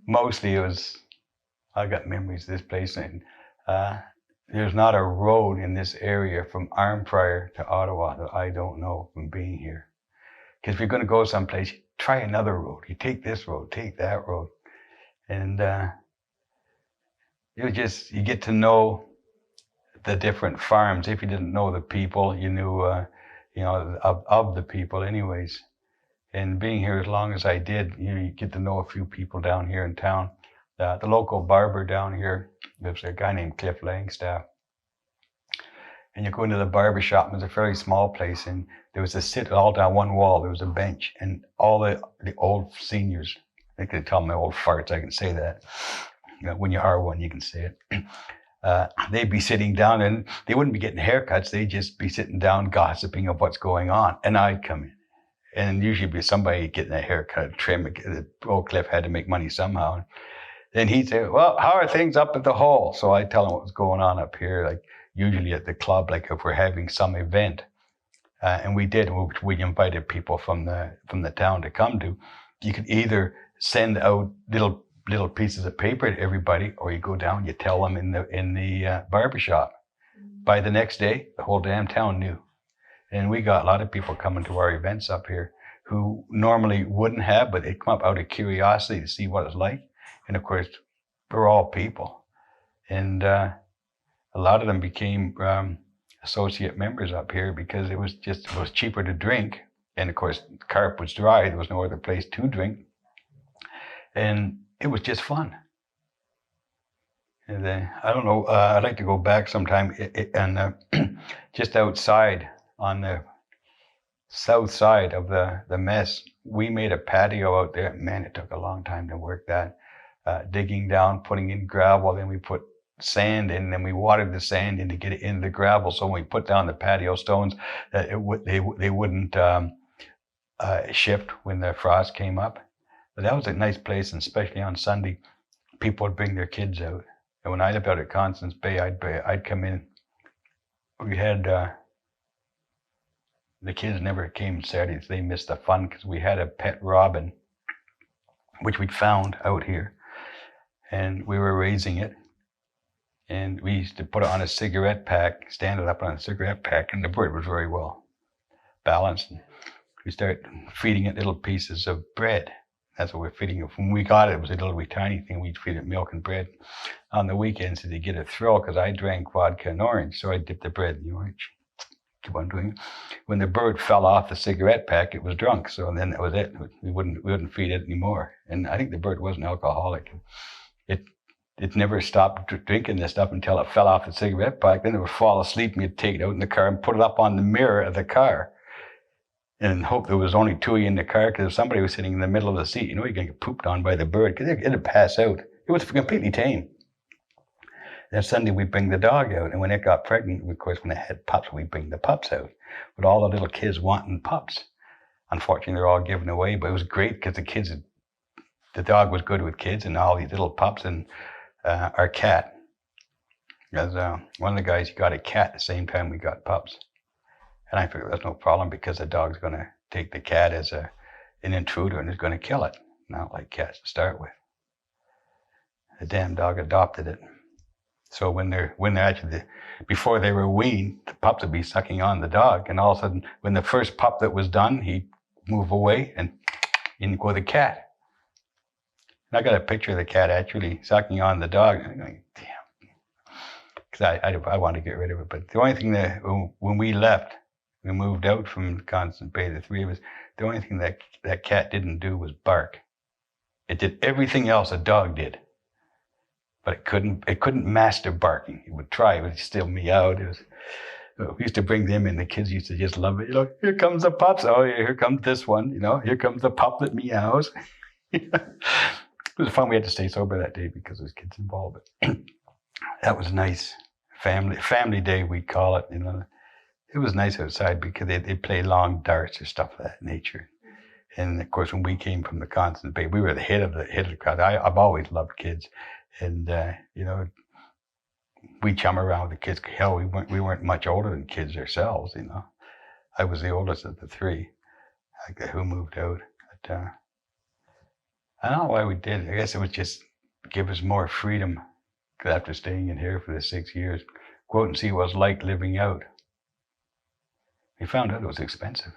mostly it was, I got memories of this place, and there's not a road in this area from Arnprior to Ottawa that I don't know from being here. Because if you're going to go someplace, try another road. You take this road, take that road. And you get to know the different farms. If you didn't know the people, you knew, of the people anyways. And being here as long as I did, you get to know a few people down here in town. The local barber down here, there's a guy named Cliff Langstaff. And you go into the barber shop, and it was a fairly small place, and there was a sit all down one wall, there was a bench, and all the old seniors, they could tell me old farts, I can say that. You know, when you are one, you can say it. They'd be sitting down, and they wouldn't be getting haircuts, they'd just be sitting down gossiping of what's going on, and I'd come in. And usually be somebody getting a haircut, trim. Old Cliff had to make money somehow. Then he'd say, well, how are things up at the hole? So I'd tell him what was going on up here, like usually at the club, like if we're having some event. And we did, we invited people from the town to come to. You could either send out little pieces of paper to everybody, or you go down, you tell them in the barbershop. By the next day, the whole damn town knew. And we got a lot of people coming to our events up here who normally wouldn't have, but they'd come up out of curiosity to see what it's like. And of course, we're all people. And a lot of them became associate members up here because it was cheaper to drink. And of course, the carp was dry. There was no other place to drink. And it was just fun. And I don't know, I'd like to go back sometime and just outside on the south side of the mess, we made a patio out there. Man, it took a long time to work that. Digging down, putting in gravel, then we put sand in, then we watered the sand in to get it into the gravel. So when we put down the patio stones, they wouldn't shift when the frost came up. But that was a nice place, and especially on Sunday, people would bring their kids out. And when I lived out at Constance Bay, I'd come in. We had the kids never came Saturdays. They missed the fun because we had a pet robin, which we'd found out here, and we were raising it. And we used to put it on a cigarette pack, stand it up on a cigarette pack, and the bird was very well balanced. And we started feeding it little pieces of bread. That's what we're feeding it. When we got it, it was a little wee tiny thing. We'd feed it milk and bread. On the weekends, to get a thrill, because I drank vodka and orange, so I dipped the bread in the orange. Keep on doing it. When the bird fell off the cigarette pack, it was drunk. So then that was it. We wouldn't feed it anymore. And I think the bird wasn't alcoholic. It never stopped drinking this stuff until it fell off the cigarette pack. Then it would fall asleep, and you'd take it out in the car and put it up on the mirror of the car, and hope there was only two of you in the car, because if somebody was sitting in the middle of the seat, you're going to get pooped on by the bird, because it'd pass out. It was completely tame. Then Sunday we'd bring the dog out, and when it got pregnant, of course, when it had pups, we'd bring the pups out. With all the little kids wanting pups. Unfortunately, they're all given away, but it was great because the dog was good with kids, and all these little pups, and our cat. Because one of the guys, he got a cat the same time we got pups. And I figured that's no problem, because the dog's going to take the cat as an intruder and is going to kill it. Not like cats to start with. The damn dog adopted it. So when they're actually, before they were weaned, the pups would be sucking on the dog. And all of a sudden, when the first pup that was done, he'd move away and in go the cat. And I got a picture of the cat actually sucking on the dog. And I'm going, damn. Because I wanted to get rid of it. But the only thing that, when we left, we moved out from Constance Bay, the three of us, the only thing that cat didn't do was bark. It did everything else a dog did. But it couldn't master barking. It would try, it would still meow. We used to bring them in. The kids used to just love it. You know, here comes the pups. Oh, yeah, here comes this one. You know, here comes the pup that meows. It was fun. We had to stay sober that day because there was kids involved. But that was nice. Family day, we call it. You know, it was nice outside because they play long darts or stuff of that nature. And of course, when we came from the Constance Bay, we were the head of the crowd. I've always loved kids. And, we chum around with the kids. Hell, we weren't much older than kids ourselves, I was the oldest of the three who moved out. But, I don't know why we did. I guess it was just give us more freedom after staying in here for the 6 years. Go out and see what it was like living out. We found out it was expensive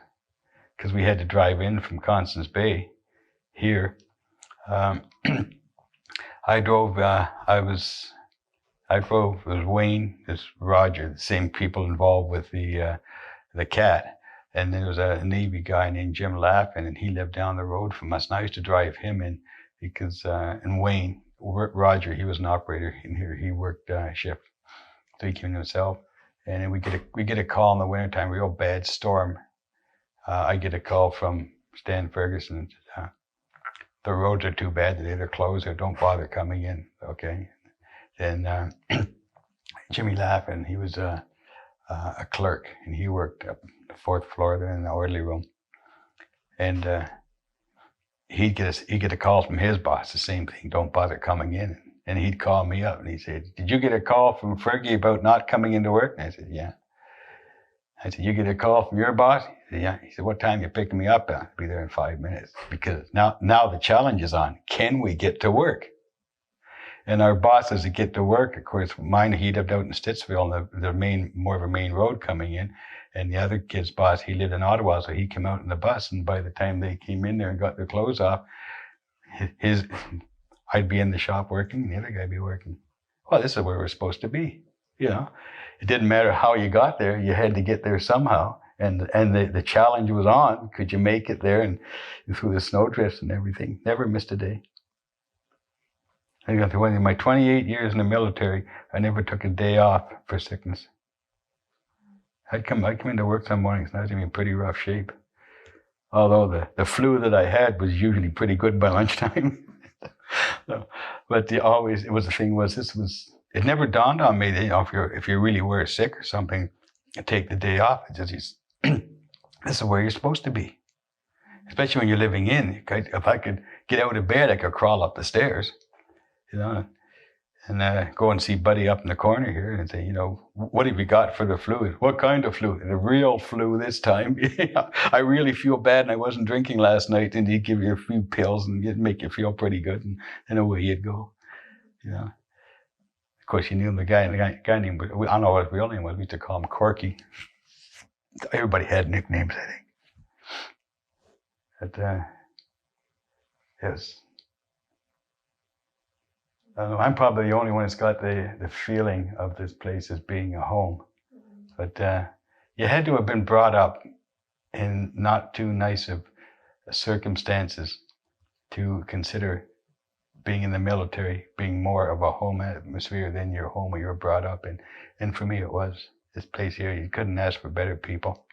because we had to drive in from Constance Bay here. I drove, it was Wayne, this Roger, the same people involved with the cat. And there was a Navy guy named Jim Lappin, and he lived down the road from us. And I used to drive him in because, and Wayne, Roger, he was an operator in here. He worked shift, so he came himself. And then we get a call in the wintertime, real bad storm. I get a call from Stan Ferguson. The roads are too bad, they're either closed or don't bother coming in. Okay. Then Jimmy Lappin, he was a clerk, and he worked up the 4th floor there in the orderly room. And he'd get a call from his boss, the same thing, don't bother coming in. And he'd call me up and he'd say, did you get a call from Fergie about not coming into work? And I said, yeah. I said, you get a call from your boss? He said, yeah. He said, what time are you picking me up? I'll be there in 5 minutes. Because now the challenge is on, can we get to work? And our bosses that get to work, of course, mine, he lived out in Stittsville, and more of a main road coming in. And the other kid's boss, he lived in Ottawa, so he came out in the bus. And by the time they came in there and got their clothes off, I'd be in the shop working, and the other guy'd be working. Well, this is where we're supposed to be, It didn't matter how you got there, you had to get there somehow. And the challenge was on, could you make it there and through the snowdrifts and everything? Never missed a day. I got to my 28 years in the military, I never took a day off for sickness. I'd come into work some mornings and I was in pretty rough shape. Although the flu that I had was usually pretty good by lunchtime. So, but it never dawned on me that, if you really were sick or something, take the day off. It's just, this is where you're supposed to be. Especially when you're living in. If I could get out of bed, I could crawl up the stairs, and go and see Buddy up in the corner here and say, what have you got for the flu? What kind of flu? The real flu this time. I really feel bad and I wasn't drinking last night, and he'd give you a few pills and it'd make you feel pretty good, and away you'd go. Of course, you knew the guy named, I don't know what his real name was, we used to call him Corky. Everybody had nicknames, I think. But, yes. I'm probably the only one that's got the feeling of this place as being a home. But you had to have been brought up in not too nice of circumstances to consider being in the military being more of a home atmosphere than your home where you were brought up in. And for me, it was. This place here, you couldn't ask for better people.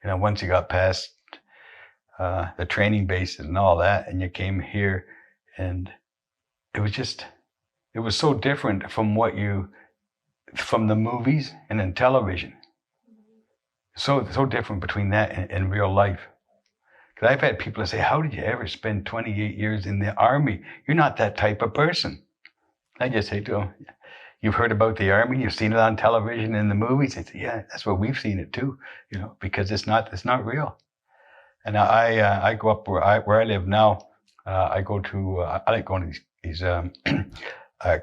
Once you got past the training bases and all that, and you came here, and it was so different from from the movies and in television. So different between that and real life. Because I've had people say, how did you ever spend 28 years in the Army? You're not that type of person. I just say to them, you've heard about the Army, you've seen it on television and the movies. I say, yeah, that's where we've seen it too, because it's not real. And I go up where I live now. I like going to these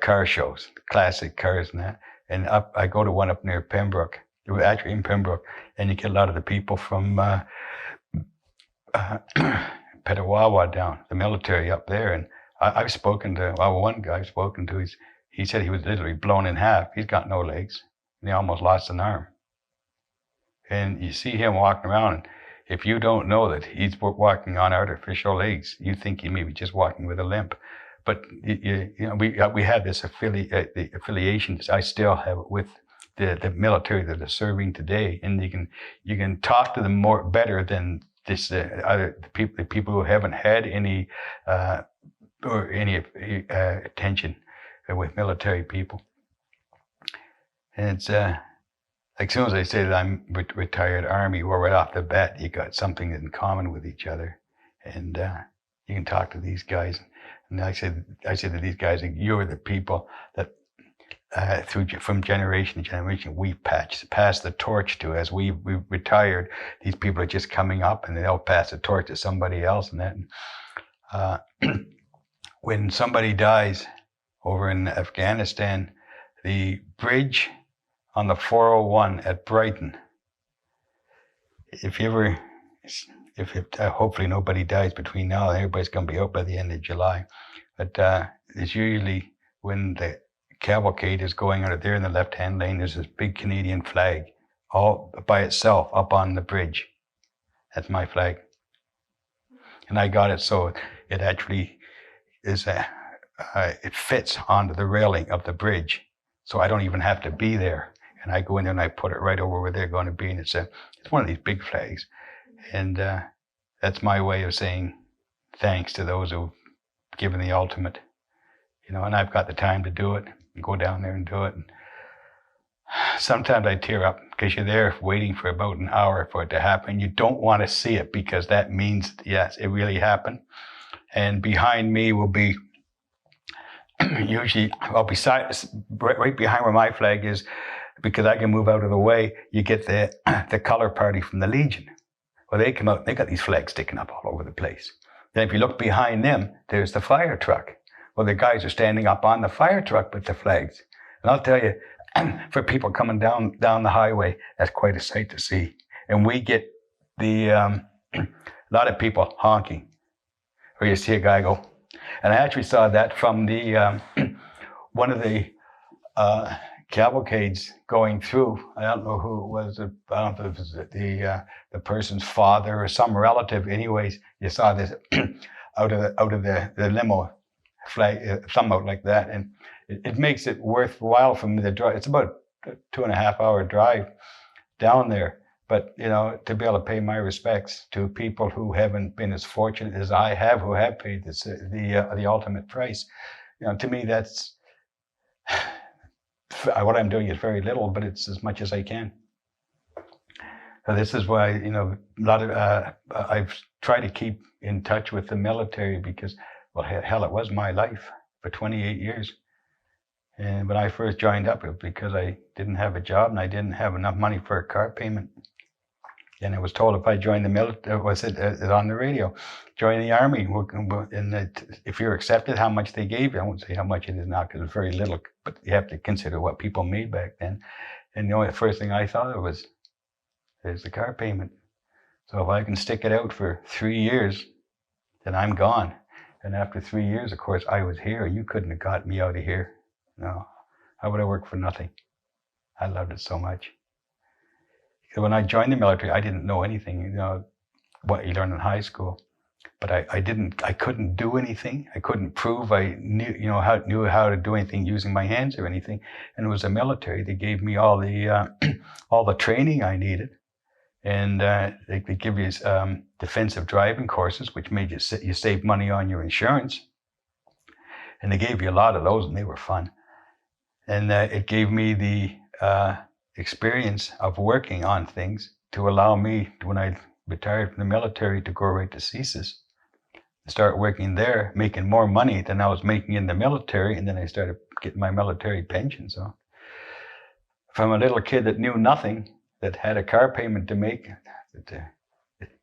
car shows, classic cars and that. And I go to one up near Pembroke. It was actually in Pembroke, and you get a lot of the people from Petawawa down, the military up there. And I've spoken to, one guy I've spoken to, he said he was literally blown in half. He's got no legs, and he almost lost an arm. And you see him walking around, and if you don't know that he's walking on artificial legs, you think he may be just walking with a limp. But we have this affiliation. I still have it with the military that are serving today, and you can talk to them better than this the people who haven't had any attention with military people. And it's like as soon as I say that I'm retired Army, well, right off the bat, you got something in common with each other, and You can talk to these guys. And I said to these guys, you're the people that from generation to generation, we pass the torch to. As we retired, these people are just coming up, and they'll pass the torch to somebody else. And that, when somebody dies over in Afghanistan, the bridge on the 401 at Brighton, hopefully nobody dies between now and everybody's going to be out by the end of July. But it's usually when the cavalcade is going out there in the left-hand lane, there's this big Canadian flag all by itself up on the bridge. That's my flag. And I got it so it actually is it fits onto the railing of the bridge. So I don't even have to be there. And I go in there and I put it right over where they're going to be. And it's one of these big flags. And that's my way of saying thanks to those who've given the ultimate. You know, and I've got the time to do it, and go down there and do it. And sometimes I tear up because you're there waiting for about an hour for it to happen. You don't want to see it because that means, yes, it really happened. And behind me will be usually, well, right behind where my flag is, because I can move out of the way, you get the color party from the Legion. Well, they come out, they got these flags sticking up all over the place. Then if you look behind them, there's the fire truck. Well, the guys are standing up on the fire truck with the flags. And I'll tell you, for people coming down the highway, that's quite a sight to see. And we get a lot of people honking, or you see a guy go. And I actually saw that from the one of the cavalcades going through. I don't know who it was. I don't know if it was the person's father or some relative. Anyways, you saw this out of the limo flag, thumb out like that, and it makes it worthwhile for me to drive. It's about a 2.5 hour drive down there. But, you know, to be able to pay my respects to people who haven't been as fortunate as I have, who have paid the ultimate price, you know, to me, that's what I'm doing is very little, but it's as much as I can. So this is why, you know, I've tried to keep in touch with the military because, well, hell, it was my life for 28 years. And when I first joined up, it was because I didn't have a job and I didn't have enough money for a car payment. And I was told if I joined the military, was it on the radio, join the army. And if you're accepted, how much they gave you. I won't say how much it is now because it's very little, but you have to consider what people made back then. And the first thing I thought of was, there's the car payment. So if I can stick it out for 3 years, then I'm gone. And after 3 years, of course, I was here. You couldn't have got me out of here. No, I would have worked for nothing. I loved it so much. When I joined the military, I didn't know anything, you know, what you learn in high school. But I couldn't do anything. I couldn't prove I knew how to do anything using my hands or anything. And it was the military. They gave me all the training I needed. And they give you defensive driving courses, which made you save money on your insurance. And they gave you a lot of those, and they were fun. And it gave me the experience of working on things to allow me, when I retired from the military, to go right to CSIS, start working there, making more money than I was making in the military, and then I started getting my military pension. So from a little kid that knew nothing, that had a car payment to make,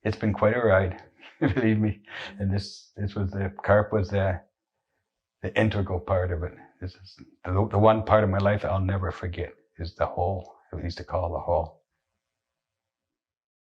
it's been quite a ride, believe me. And this was the CARP was the integral part of it. This is the one part of my life I'll never forget, is the whole, we used to call the whole.